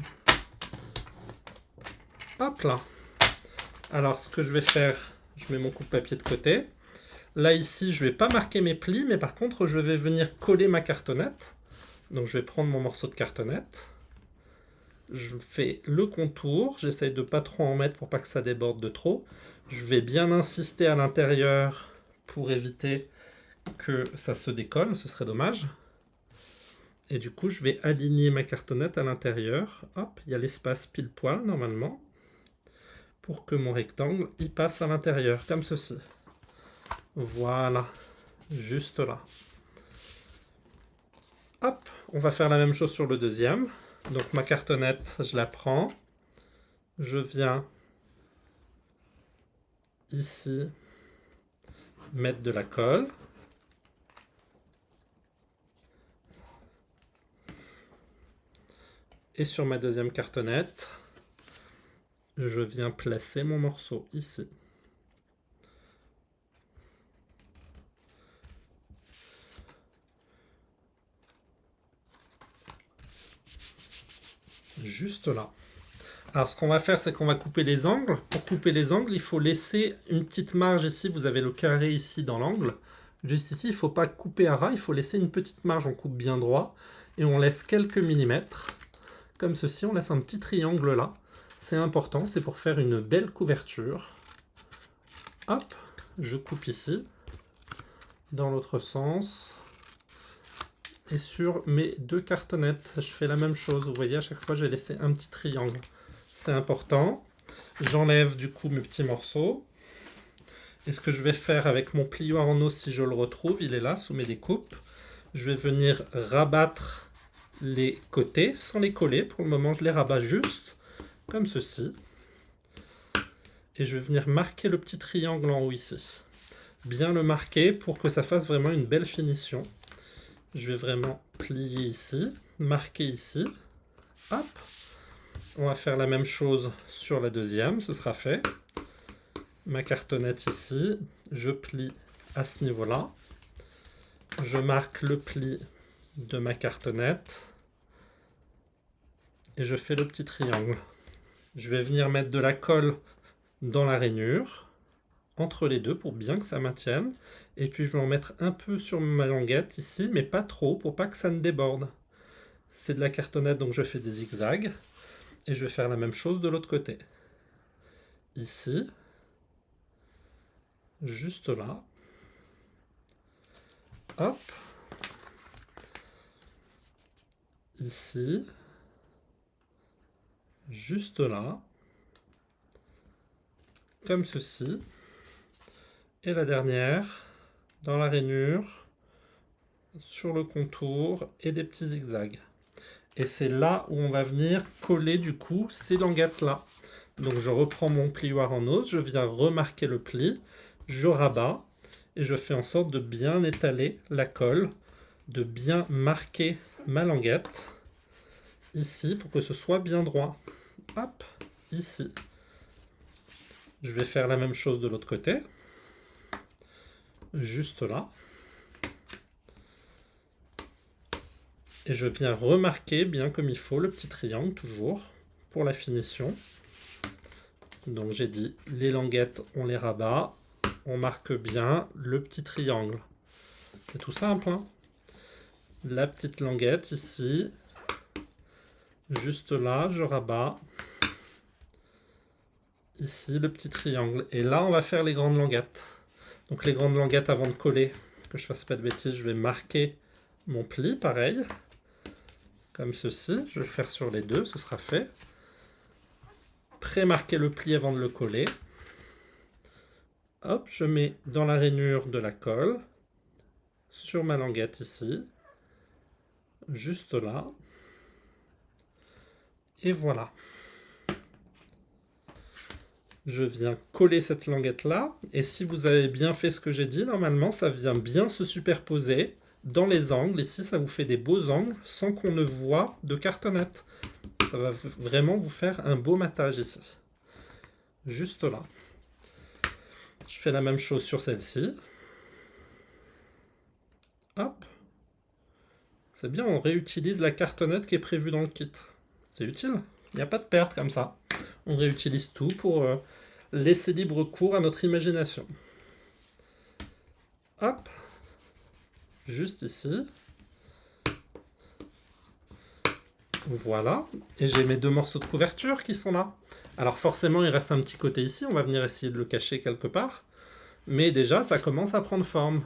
Hop là. Alors ce que je vais faire, je mets mon coupe-papier de côté. Là ici, je ne vais pas marquer mes plis, mais par contre, je vais venir coller ma cartonnette. Donc je vais prendre mon morceau de cartonnette. Je fais le contour, j'essaye de ne pas trop en mettre pour pas que ça déborde de trop. Je vais bien insister à l'intérieur pour éviter que ça se décolle, ce serait dommage. Et du coup, je vais aligner ma cartonnette à l'intérieur. Hop, il y a l'espace pile poil normalement, pour que mon rectangle y passe à l'intérieur, comme ceci. Voilà. juste là. Hop, on va faire la même chose sur le deuxième. Donc ma cartonnette, je la prends. Je viens ici mettre de la colle. Et sur ma deuxième cartonnette, je viens placer mon morceau ici. Juste là. Alors ce qu'on va faire, c'est qu'on va couper les angles. Pour couper les angles, il faut laisser une petite marge ici. Vous avez le carré ici dans l'angle. Juste ici, il ne faut pas couper à ras, il faut laisser une petite marge. On coupe bien droit et on laisse quelques millimètres. Comme ceci, on laisse un petit triangle là. C'est important, c'est pour faire une belle couverture. Hop, je coupe ici, dans l'autre sens. Et sur mes deux cartonnettes, je fais la même chose. Vous voyez, à chaque fois, j'ai laissé un petit triangle. C'est important. J'enlève du coup mes petits morceaux. Et ce que je vais faire avec mon plioir en os, si je le retrouve, il est là, sous mes découpes. Je vais venir rabattre les côtés sans les coller. Pour le moment, je les rabats juste, comme ceci. Et je vais venir marquer le petit triangle en haut ici. Bien le marquer pour que ça fasse vraiment une belle finition. Je vais vraiment plier ici, marquer ici. Hop. On va faire la même chose sur la deuxième, ce sera fait. Ma cartonnette ici, je plie à ce niveau-là. Je marque le pli de ma cartonnette. Et je fais le petit triangle. Je vais venir mettre de la colle dans la rainure, entre les deux pour bien que ça maintienne. Et puis je vais en mettre un peu sur ma languette ici, mais pas trop pour pas que ça ne déborde. C'est de la cartonnette, donc je fais des zigzags. Et je vais faire la même chose de l'autre côté. Ici. Juste là. Hop. Ici. Juste là. Comme ceci. Et la dernière, dans la rainure, sur le contour et des petits zigzags. Et c'est là où on va venir coller du coup ces languettes là. Donc je reprends mon plioir en os, je viens remarquer le pli, je rabats et je fais en sorte de bien étaler la colle, de bien marquer ma languette ici pour que ce soit bien droit. Hop, ici. Je vais faire la même chose de l'autre côté. Juste là. Et je viens remarquer bien comme il faut le petit triangle toujours pour la finition. Donc j'ai dit les languettes on les rabat, on marque bien le petit triangle. C'est tout simple, hein. La petite languette ici, juste là je rabats. Ici le petit triangle. Et là on va faire les grandes languettes. Donc les grandes languettes, avant de coller, que je fasse pas de bêtises, je vais marquer mon pli pareil. Comme ceci, je vais le faire sur les deux, ce sera fait. Pré-marquer le pli avant de le coller. Hop, je mets dans la rainure de la colle, sur ma languette ici, juste là. Et voilà. Je viens coller cette languette là, et si vous avez bien fait ce que j'ai dit, normalement ça vient bien se superposer dans les angles. Ici ça vous fait des beaux angles sans qu'on ne voit de cartonnette. Ça va vraiment vous faire un beau matage ici. Juste là. Je fais la même chose sur celle-ci. Hop. C'est bien, on réutilise la cartonnette qui est prévue dans le kit. C'est utile. Il n'y a pas de perte comme ça. On réutilise tout pour laisser libre cours à notre imagination. Hop. Juste ici. Voilà. Et j'ai mes deux morceaux de couverture qui sont là. Alors forcément, il reste un petit côté ici. On va venir essayer de le cacher quelque part. Mais déjà, ça commence à prendre forme.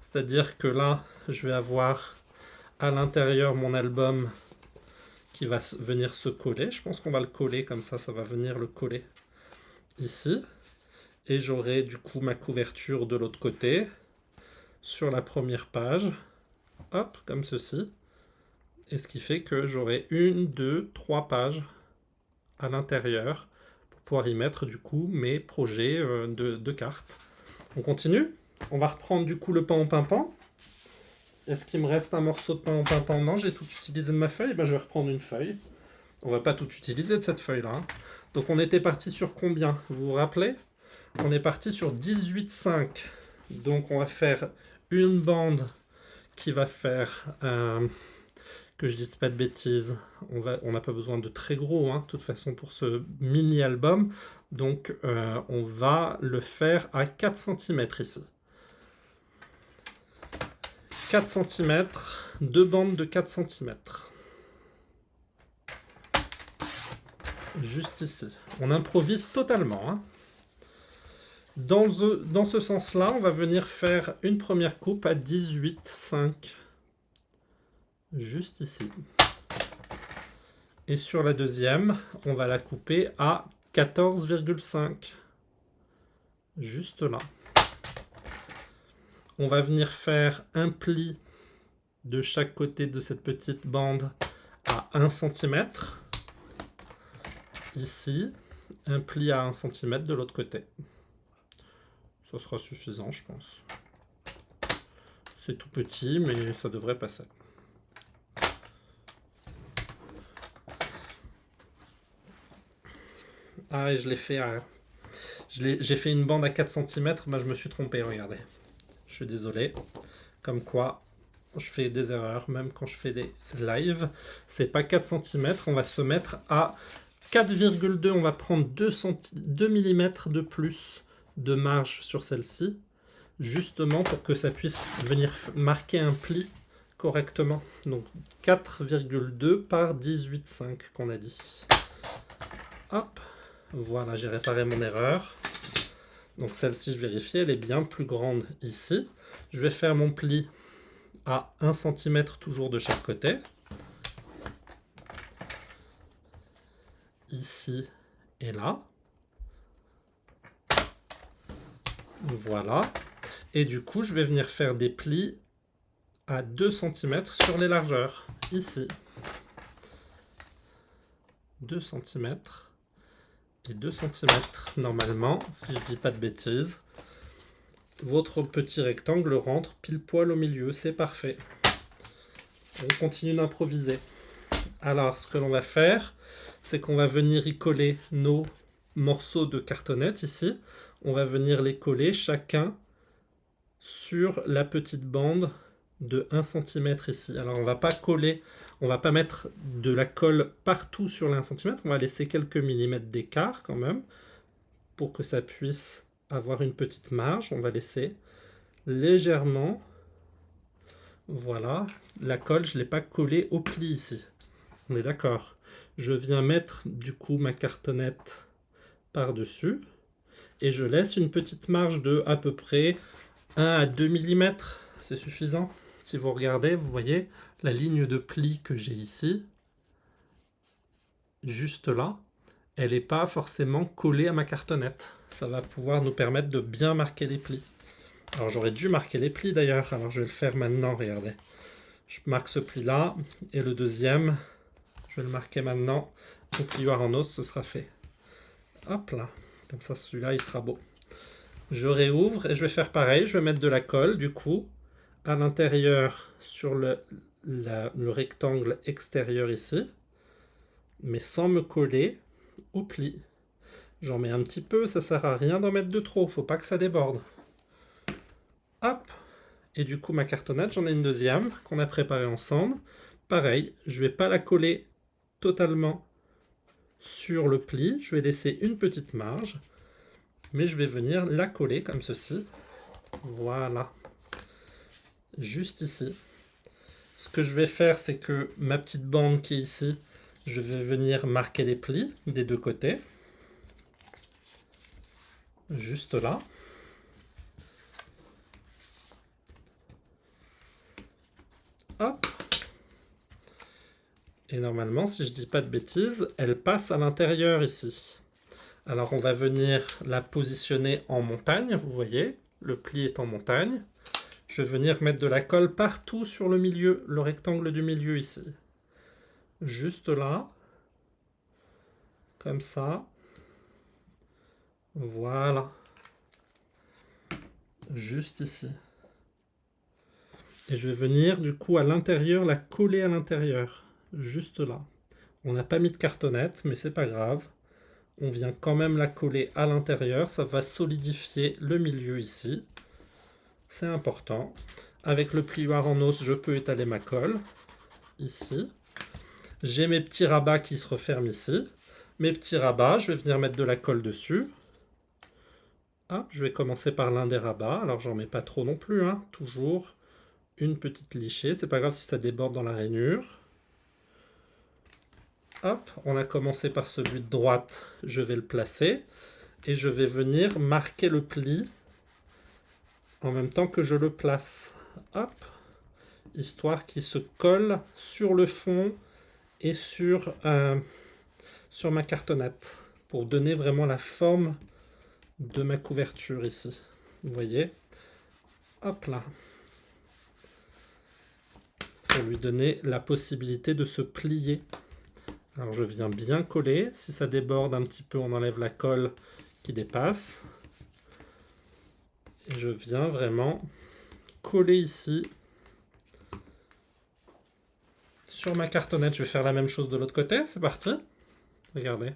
C'est-à-dire que là, je vais avoir à l'intérieur mon album qui va venir se coller. Je pense qu'on va le coller comme ça va venir le coller ici. Et j'aurai du coup ma couverture de l'autre côté. sur la première page, hop, comme ceci. Et ce qui fait que j'aurai 1, 2, 3 pages à l'intérieur pour pouvoir y mettre du coup mes projets de cartes. On continue. On va reprendre du coup le pain au pimpant. Est-ce qu'il me reste un morceau de pain au pimpant? Non, j'ai tout utilisé de ma feuille. Ben, je vais reprendre une feuille. On va pas tout utiliser de cette feuille-là. Hein. Donc on était parti sur combien? Vous vous rappelez? On est parti sur 18,5. Donc on va faire une bande qui va faire... que je dise pas de bêtises, on n'a pas besoin de très gros, hein, de toute façon, pour ce mini-album. Donc, on va le faire à 4 cm ici. 4 cm, deux bandes de 4 cm. Juste ici. On improvise totalement. Hein. Dans ce sens-là, on va venir faire une première coupe à 18,5. Juste ici. Et sur la deuxième, on va la couper à 14,5. Juste là. On va venir faire un pli de chaque côté de cette petite bande à 1 cm. Ici, un pli à 1 cm de l'autre côté. Ça sera suffisant, je pense. C'est tout petit, mais ça devrait passer. Ah, et je l'ai fait à... J'ai fait une bande à 4 cm, bah, je me suis trompé, regardez. Je suis désolé. Comme quoi, je fais des erreurs, même quand je fais des lives. C'est pas 4 cm, on va se mettre à 4,2. On va prendre 2 mm de plus de marge sur celle-ci, justement pour que ça puisse venir marquer un pli correctement. Donc 4,2 par 18,5 qu'on a dit. Hop. Voilà, j'ai réparé mon erreur. Donc celle-ci, je vérifie, elle est bien plus grande ici. Je vais faire mon pli à 1 cm toujours de chaque côté. Ici et là. Voilà. Et du coup, je vais venir faire des plis à 2 cm sur les largeurs. Ici. 2 cm. Et 2 cm normalement, si je dis pas de bêtises. Votre petit rectangle rentre pile poil au milieu, c'est parfait. On continue d'improviser. Alors, ce que l'on va faire, c'est qu'on va venir y coller nos morceaux de cartonnette ici. On va venir les coller chacun sur la petite bande de 1 cm ici. Alors, on va pas coller... On va pas mettre de la colle partout sur les 1 cm, on va laisser quelques millimètres d'écart quand même, pour que ça puisse avoir une petite marge. On va laisser légèrement, voilà, la colle, je ne l'ai pas collée au pli ici. On est d'accord. Je viens mettre du coup ma cartonnette par-dessus, et je laisse une petite marge de à peu près 1 à 2 mm, c'est suffisant. Si vous regardez, vous voyez la ligne de pli que j'ai ici, juste là, elle n'est pas forcément collée à ma cartonnette. Ça va pouvoir nous permettre de bien marquer les plis. Alors j'aurais dû marquer les plis d'ailleurs, alors je vais le faire maintenant, regardez. Je marque ce pli-là, et le deuxième, je vais le marquer maintenant. Au plioir en os, ce sera fait. Hop là, comme ça celui-là il sera beau. Je réouvre et je vais faire pareil, je vais mettre de la colle du coup, à l'intérieur sur le rectangle extérieur ici, mais sans me coller au pli. J'en mets un petit peu, ça sert à rien d'en mettre de trop, faut pas que ça déborde. Hop, et du coup ma cartonnette, j'en ai une deuxième qu'on a préparée ensemble. Pareil, je vais pas la coller totalement sur le pli, je vais laisser une petite marge, mais je vais venir la coller comme ceci. Voilà, juste ici. Ce que je vais faire, c'est que ma petite bande qui est ici, je vais venir marquer les plis des deux côtés. Juste là. Hop. Et normalement, si je dis pas de bêtises, elle passe à l'intérieur ici. Alors on va venir la positionner en montagne, vous voyez, le pli est en montagne. Je vais venir mettre de la colle partout sur le milieu, le rectangle du milieu ici. Juste là. Comme ça. Voilà. Juste ici. Et je vais venir du coup à l'intérieur, la coller à l'intérieur. Juste là. On n'a pas mis de cartonnette, mais c'est pas grave. On vient quand même la coller à l'intérieur. Ça va solidifier le milieu ici. C'est important. Avec le plioir en os, je peux étaler ma colle. Ici. J'ai mes petits rabats qui se referment ici. Mes petits rabats, je vais venir mettre de la colle dessus. Hop, je vais commencer par l'un des rabats. Alors j'en mets pas trop non plus, hein. Toujours une petite lichée. C'est pas grave si ça déborde dans la rainure. Hop, on a commencé par celui de droite. Je vais le placer. Et je vais venir marquer le pli en même temps que je le place. Hop, histoire qu'il se colle sur le fond et sur ma cartonnette pour donner vraiment la forme de ma couverture ici. Vous voyez? Hop là. Pour lui donner la possibilité de se plier. Alors je viens bien coller. Si ça déborde un petit peu, on enlève la colle qui dépasse. Et je viens vraiment coller ici sur ma cartonnette. Je vais faire la même chose de l'autre côté. C'est parti. Regardez.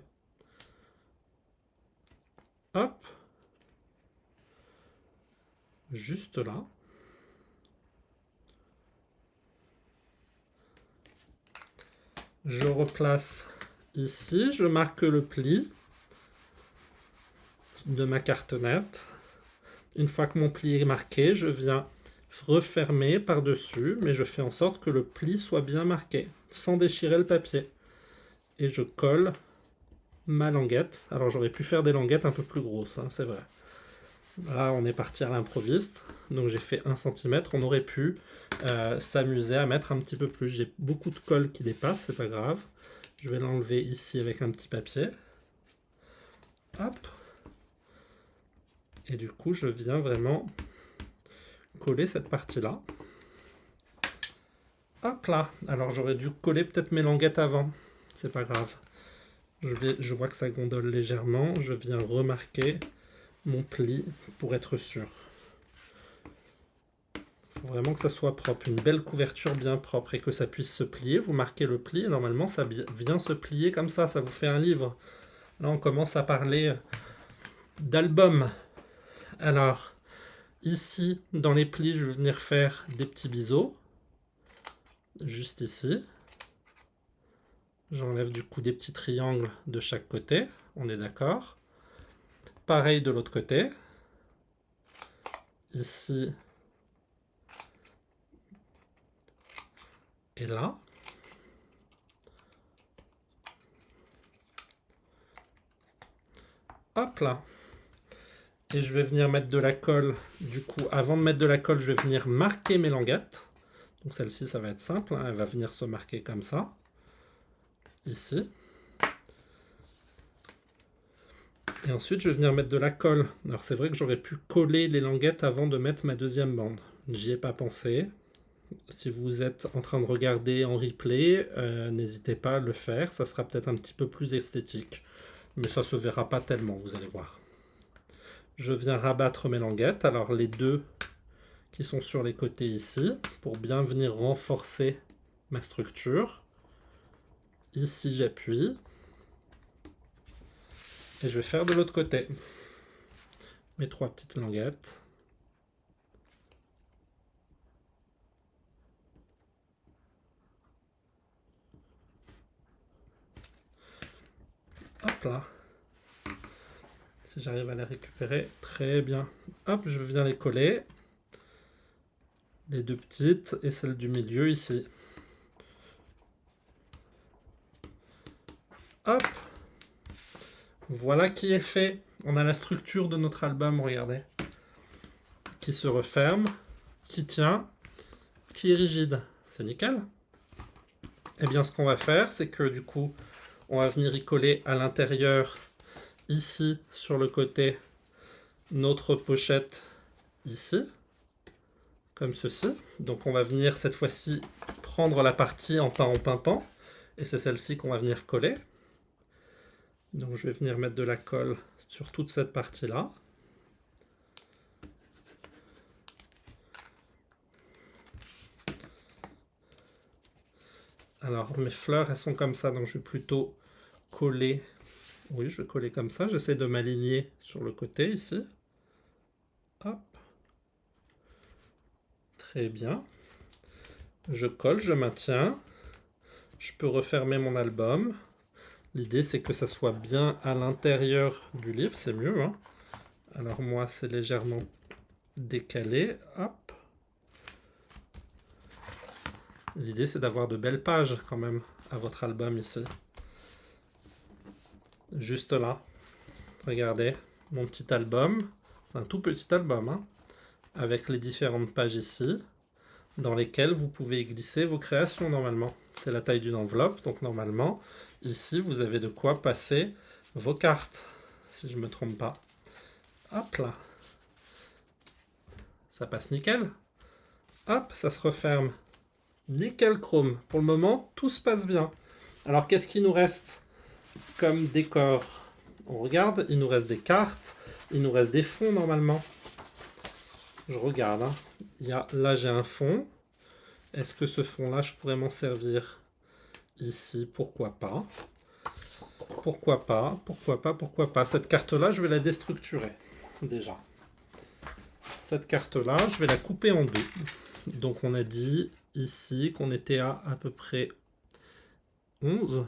Hop. Juste là. Je replace ici. Je marque le pli de ma cartonnette. Une fois que mon pli est marqué, je viens refermer par-dessus, mais je fais en sorte que le pli soit bien marqué, sans déchirer le papier. Et je colle ma languette. Alors j'aurais pu faire des languettes un peu plus grosses, hein, c'est vrai. Là, on est parti à l'improviste, donc j'ai fait 1 cm. On aurait pu s'amuser à mettre un petit peu plus. J'ai beaucoup de colle qui dépasse, c'est pas grave. Je vais l'enlever ici avec un petit papier. Hop. Et du coup, je viens vraiment coller cette partie-là. Hop là. Alors j'aurais dû coller peut-être mes languettes avant. C'est pas grave. Je vois que ça gondole légèrement. Je viens remarquer mon pli pour être sûr. Il faut vraiment que ça soit propre. Une belle couverture bien propre et que ça puisse se plier. Vous marquez le pli et normalement ça vient se plier comme ça. Ça vous fait un livre. Là on commence à parler d'album. Alors, ici, dans les plis, je vais venir faire des petits biseaux. Juste ici. J'enlève du coup des petits triangles de chaque côté. On est d'accord. Pareil de l'autre côté. Ici. Et là. Hop là. Et je vais venir mettre de la colle. Du coup, avant de mettre de la colle, je vais venir marquer mes languettes. Donc celle-ci, ça va être simple, hein. Elle va venir se marquer comme ça. Ici. Et ensuite, je vais venir mettre de la colle. Alors c'est vrai que j'aurais pu coller les languettes avant de mettre ma deuxième bande. J'y ai pas pensé. Si vous êtes en train de regarder en replay, n'hésitez pas à le faire. Ça sera peut-être un petit peu plus esthétique. Mais ça se verra pas tellement, vous allez voir. Je viens rabattre mes languettes. Alors les deux qui sont sur les côtés ici, pour bien venir renforcer ma structure. Ici, j'appuie. Et je vais faire de l'autre côté. Mes 3 petites languettes. Hop là. Si j'arrive à les récupérer, très bien. Hop, je viens les coller. Les 2 petites et celle du milieu ici. Hop. Voilà qui est fait. On a la structure de notre album, regardez. Qui se referme, qui tient, qui est rigide. C'est nickel. Et bien ce qu'on va faire, c'est que du coup, on va venir y coller à l'intérieur, ici, sur le côté, notre pochette, ici. comme ceci. Donc on va venir cette fois-ci prendre la partie en pimpant, et c'est celle-ci qu'on va venir coller. Donc je vais venir mettre de la colle sur toute cette partie-là. Alors mes fleurs, elles sont comme ça, donc je vais plutôt coller. Oui, je vais coller comme ça. J'essaie de m'aligner sur le côté ici. Hop. Très bien. Je colle, je maintiens. Je peux refermer mon album. L'idée, c'est que ça soit bien à l'intérieur du livre, c'est mieux, hein. Alors moi, c'est légèrement décalé. Hop. L'idée, c'est d'avoir de belles pages quand même à votre album ici. Juste là. Regardez, mon petit album. C'est un tout petit album, hein, avec les différentes pages ici, dans lesquelles vous pouvez glisser vos créations normalement. C'est la taille d'une enveloppe, donc normalement, ici, vous avez de quoi passer vos cartes, si je ne me trompe pas. Hop là. Ça passe nickel. Hop, ça se referme. Nickel chrome. Pour le moment, tout se passe bien. Alors, qu'est-ce qu'il nous reste comme décor? On regarde, il nous reste des cartes, il nous reste des fonds normalement. Je regarde, hein. Là, j'ai un fond. Est-ce que ce fond-là, je pourrais m'en servir ici? Pourquoi pas? Pourquoi pas? Pourquoi pas? Pourquoi pas? Cette carte-là, je vais la déstructurer, déjà. Cette carte-là, je vais la couper en deux. Donc, on a dit ici qu'on était à peu près 11.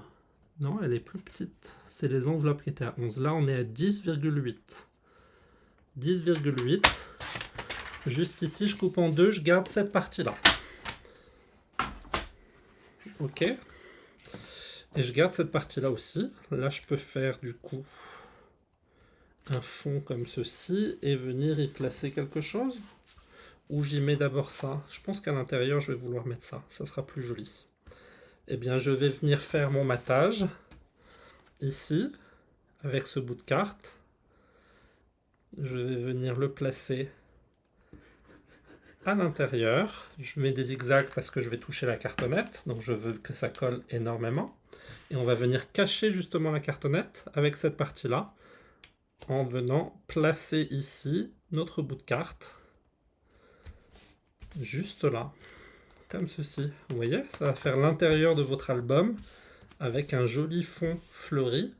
Non, elle est plus petite. C'est les enveloppes qui étaient à 11. Là, on est à 10,8. 10,8. Juste ici, je coupe en deux, je garde cette partie-là. Ok. Et je garde cette partie-là aussi. Là, je peux faire du coup un fond comme ceci et venir y placer quelque chose. Ou j'y mets d'abord ça. Je pense qu'à l'intérieur, je vais vouloir mettre ça. Ça sera plus joli. Eh bien, je vais venir faire mon matage ici, avec ce bout de carte. Je vais venir le placer à l'intérieur. Je mets des zigzags parce que je vais toucher la cartonnette, donc je veux que ça colle énormément. Et on va venir cacher justement la cartonnette avec cette partie-là, en venant placer ici notre bout de carte, juste là. Comme ceci. Vous voyez, ça va faire l'intérieur de votre album avec un joli fond fleuri.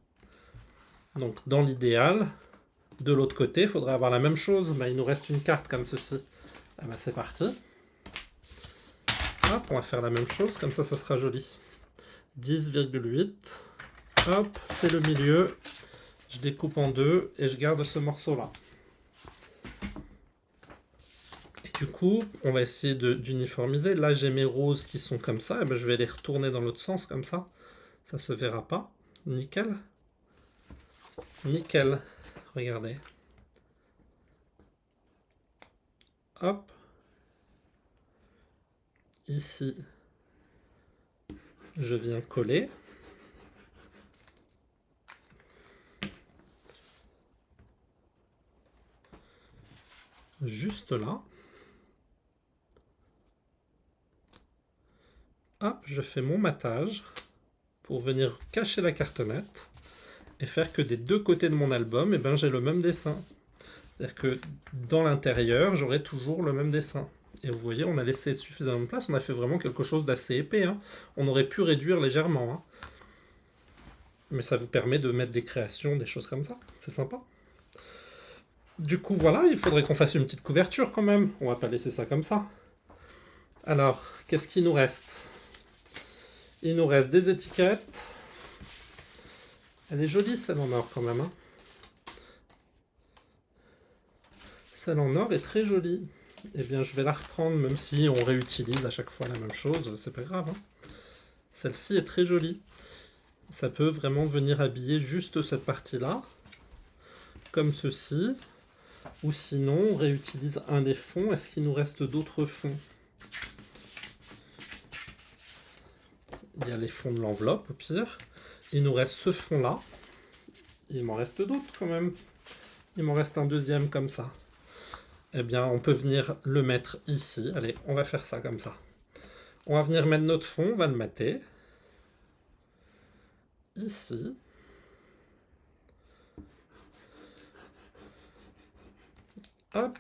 Donc dans l'idéal, de l'autre côté, il faudrait avoir la même chose. Ben, il nous reste une carte comme ceci. Ah ben, c'est parti. Hop, on va faire la même chose, comme ça sera joli. 10,8. Hop, c'est le milieu. Je découpe en deux et je garde ce morceau-là. Du coup, on va essayer d'uniformiser. Là, j'ai mes roses qui sont comme ça. Et ben, je vais les retourner dans l'autre sens, comme ça. Ça ne se verra pas. Nickel. Nickel. Regardez. Hop. Ici, je viens coller. Juste là. Hop, je fais mon matage pour venir cacher la cartonnette et faire que des deux côtés de mon album, eh ben, j'ai le même dessin. C'est-à-dire que dans l'intérieur, j'aurai toujours le même dessin. Et vous voyez, on a laissé suffisamment de place, on a fait vraiment quelque chose d'assez épais, hein. On aurait pu réduire légèrement, hein. Mais ça vous permet de mettre des créations, des choses comme ça. C'est sympa. Du coup, voilà, il faudrait qu'on fasse une petite couverture quand même. On va pas laisser ça comme ça. Alors, qu'est-ce qu'il nous reste? Il nous reste des étiquettes. Elle est jolie, celle en or, quand même, hein. Celle en or est très jolie. Eh bien, je vais la reprendre, même si on réutilise à chaque fois la même chose. C'est pas grave, hein. Celle-ci est très jolie. Ça peut vraiment venir habiller juste cette partie-là, comme ceci. Ou sinon, on réutilise un des fonds. Est-ce qu'il nous reste d'autres fonds? Il y a les fonds de l'enveloppe, au pire. Il nous reste ce fond-là. Il m'en reste d'autres, quand même. Il m'en reste un deuxième, comme ça. eh bien, on peut venir le mettre ici. Allez, on va faire ça comme ça. On va venir mettre notre fond, on va le mater. Ici. Hop.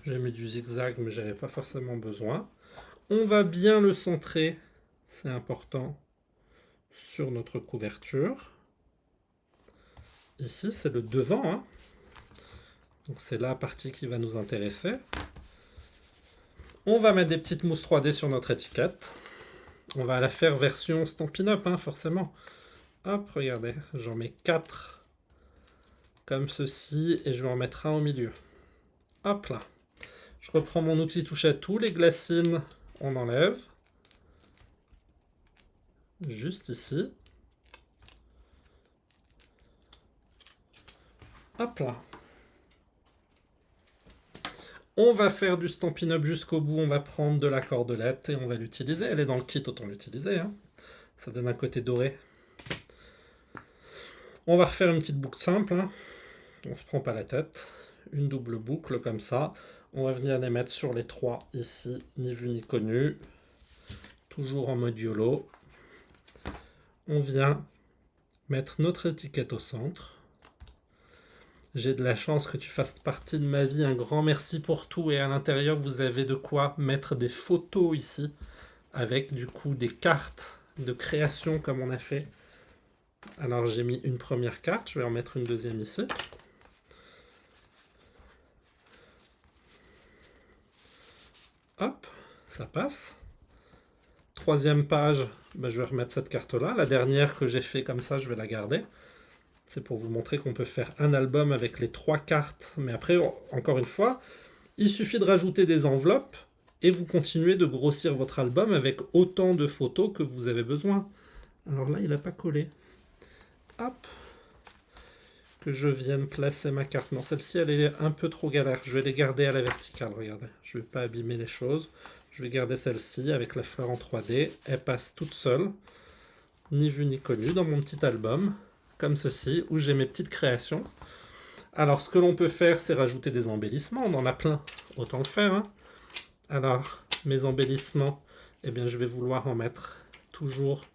J'ai mis du zigzag, mais j'avais pas forcément besoin. On va bien le centrer, c'est important, sur notre couverture. Ici, c'est le devant, hein. Donc c'est la partie qui va nous intéresser. On va mettre des petites mousses 3D sur notre étiquette. On va la faire version Stampin' Up, hein, forcément. Hop, regardez, j'en mets 4 comme ceci, et je vais en mettre un au milieu. Hop là. Je reprends mon outil touche à tout, les glacines, on enlève. Juste ici. Hop là. On va faire du Stampin' Up jusqu'au bout, on va prendre de la cordelette et on va l'utiliser. Elle est dans le kit, autant l'utiliser, hein. Ça donne un côté doré. On va refaire une petite boucle simple, hein. On se prend pas la tête. Une double boucle comme ça. On va venir les mettre sur les 3 ici, ni vu ni connu. Toujours en mode YOLO. On vient mettre notre étiquette au centre. J'ai de la chance que tu fasses partie de ma vie. Un grand merci pour tout. Et à l'intérieur, vous avez de quoi mettre des photos ici. Avec du coup des cartes de création comme on a fait. Alors j'ai mis une première carte. Je vais en mettre une deuxième ici. Hop, ça passe. Troisième page, je vais remettre cette carte-là. La dernière que j'ai fait comme ça, je vais la garder. C'est pour vous montrer qu'on peut faire un album avec les 3 cartes. Mais après, encore une fois, il suffit de rajouter des enveloppes et vous continuez de grossir votre album avec autant de photos que vous avez besoin. Alors là, il n'a pas collé. Hop. Que je vienne placer ma carte. Non, celle-ci, elle est un peu trop galère. Je vais les garder à la verticale, regardez. Je ne vais pas abîmer les choses. Je vais garder celle-ci avec la fleur en 3D. Elle passe toute seule, ni vue ni connue, dans mon petit album, comme ceci, où j'ai mes petites créations. Alors, ce que l'on peut faire, c'est rajouter des embellissements. On en a plein, autant le faire, hein. Alors, mes embellissements, eh bien, je vais vouloir en mettre toujours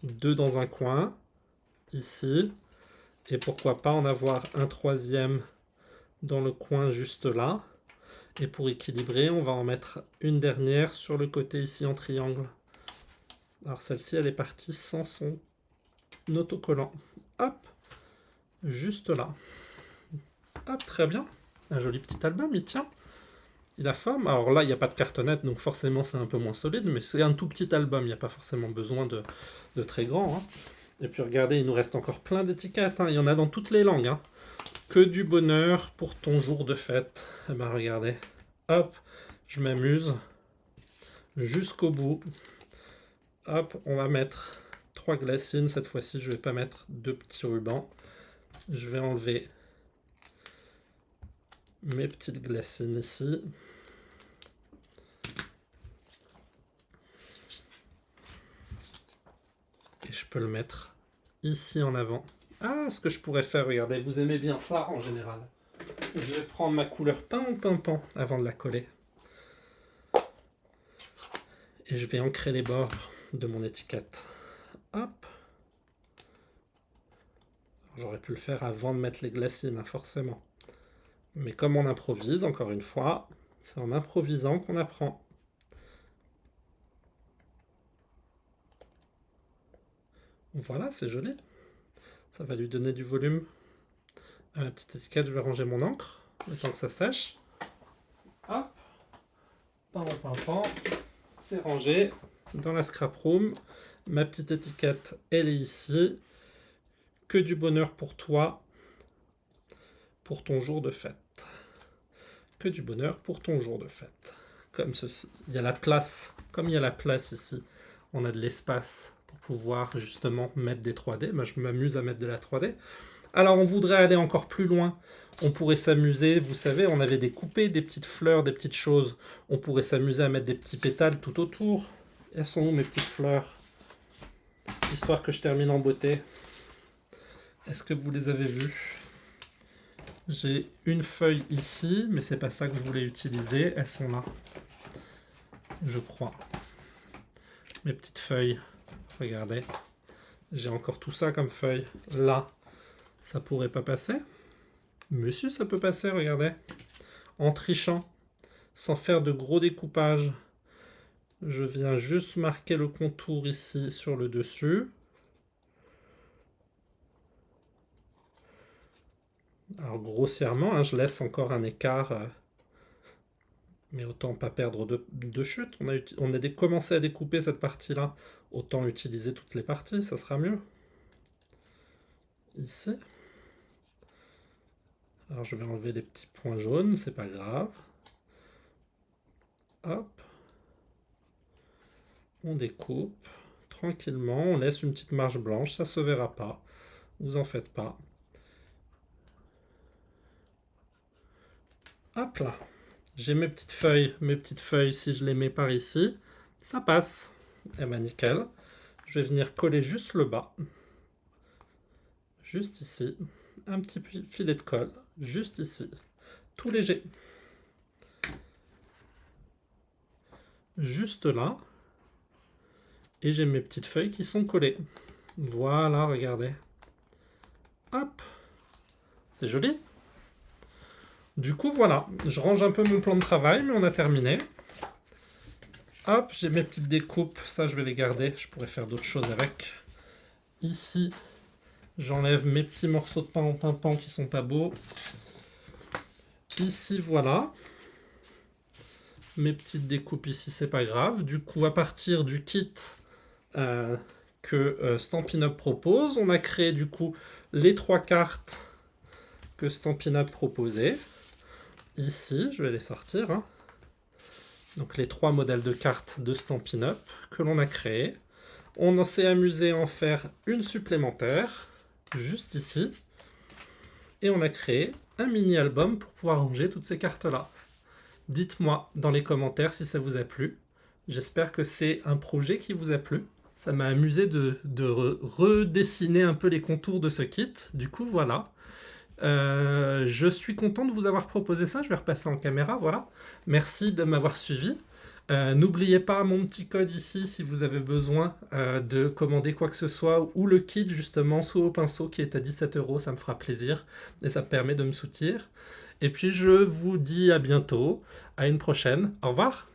2 dans un coin, ici, et pourquoi pas en avoir un 3e dans le coin juste là. Et pour équilibrer, on va en mettre une dernière sur le côté ici en triangle. Alors celle-ci, elle est partie sans son autocollant. Hop, juste là. Hop, très bien. Un joli petit album, il tient. Il a forme. Alors là, il n'y a pas de cartonnette, donc forcément c'est un peu moins solide, mais c'est un tout petit album, il n'y a pas forcément besoin de très grand, hein. Et puis regardez, il nous reste encore plein d'étiquettes, hein. Il y en a dans toutes les langues, hein. Que du bonheur pour ton jour de fête. Eh ben regardez, hop, je m'amuse jusqu'au bout. Hop, on va mettre 3 glacines. Cette fois-ci, je ne vais pas mettre 2 petits rubans. Je vais enlever mes petites glacines ici. Et je peux le mettre ici en avant. Ah, ce que je pourrais faire, regardez, vous aimez bien ça en général. Je vais prendre ma couleur pan avant de la coller. Et je vais ancrer les bords de mon étiquette. Hop. J'aurais pu le faire avant de mettre les glacines, hein, forcément. Mais comme on improvise, encore une fois, c'est en improvisant qu'on apprend. Voilà, c'est joli. Ça va lui donner du volume à ma petite étiquette. Je vais ranger mon encre, le temps que ça sèche. Hop. Pan. C'est rangé dans la scrap room. Ma petite étiquette, elle est ici. Que du bonheur pour toi, pour ton jour de fête. Que du bonheur pour ton jour de fête. Comme ceci. Il y a la place. Comme il y a la place ici, on a de l'espace pour pouvoir justement mettre des 3D. Moi, je m'amuse à mettre de la 3D. Alors, on voudrait aller encore plus loin. On pourrait s'amuser, vous savez, on avait des coupés, des petites fleurs, des petites choses. On pourrait s'amuser à mettre des petits pétales tout autour. Elles sont où mes petites fleurs? Histoire que je termine en beauté. Est-ce que vous les avez vues? J'ai une feuille ici, mais c'est pas ça que je voulais utiliser. Elles sont là, je crois. Mes petites feuilles, regardez. J'ai encore tout ça comme feuille. Là, ça pourrait pas passer. Mais si, ça peut passer, regardez. En trichant, sans faire de gros découpage. Je viens juste marquer le contour ici sur le dessus. Alors grossièrement, hein, je laisse encore un écart, mais autant pas perdre de chute. On a commencé à découper cette partie-là, autant utiliser toutes les parties, ça sera mieux. Ici. Alors je vais enlever les petits points jaunes, c'est pas grave. Hop. On découpe tranquillement, on laisse une petite marge blanche, ça se verra pas, vous en faites pas. Hop là, j'ai mes petites feuilles, si je les mets par ici, ça passe. Eh ben nickel. Je vais venir coller juste le bas, juste ici, un petit filet de colle, juste ici, tout léger. Juste là, et j'ai mes petites feuilles qui sont collées. Voilà, regardez. Hop, c'est joli. Du coup, voilà, je range un peu mon plan de travail, mais on a terminé. Hop, j'ai mes petites découpes, ça je vais les garder, je pourrais faire d'autres choses avec. Ici, j'enlève mes petits morceaux de pain en pimpant qui sont pas beaux. Ici, voilà. Mes petites découpes ici, c'est pas grave. Du coup, à partir du kit que Stampin' Up propose, on a créé du coup les 3 cartes que Stampin' Up proposait. Ici, je vais les sortir. Hein. Donc les 3 modèles de cartes de Stampin' Up que l'on a créés. On s'est amusé à en faire une supplémentaire, juste ici. Et on a créé un mini-album pour pouvoir ranger toutes ces cartes-là. Dites-moi dans les commentaires si ça vous a plu. J'espère que c'est un projet qui vous a plu. Ça m'a amusé de redessiner un peu les contours de ce kit. Du coup, voilà. Je suis content de vous avoir proposé ça. Je vais repasser en caméra, voilà. Merci de m'avoir suivi. N'oubliez pas mon petit code ici si vous avez besoin de commander quoi que ce soit, ou le kit justement sous au pinceau qui est à 17 €, ça me fera plaisir et ça me permet de me soutenir. Et puis je vous dis à bientôt, à une prochaine, au revoir.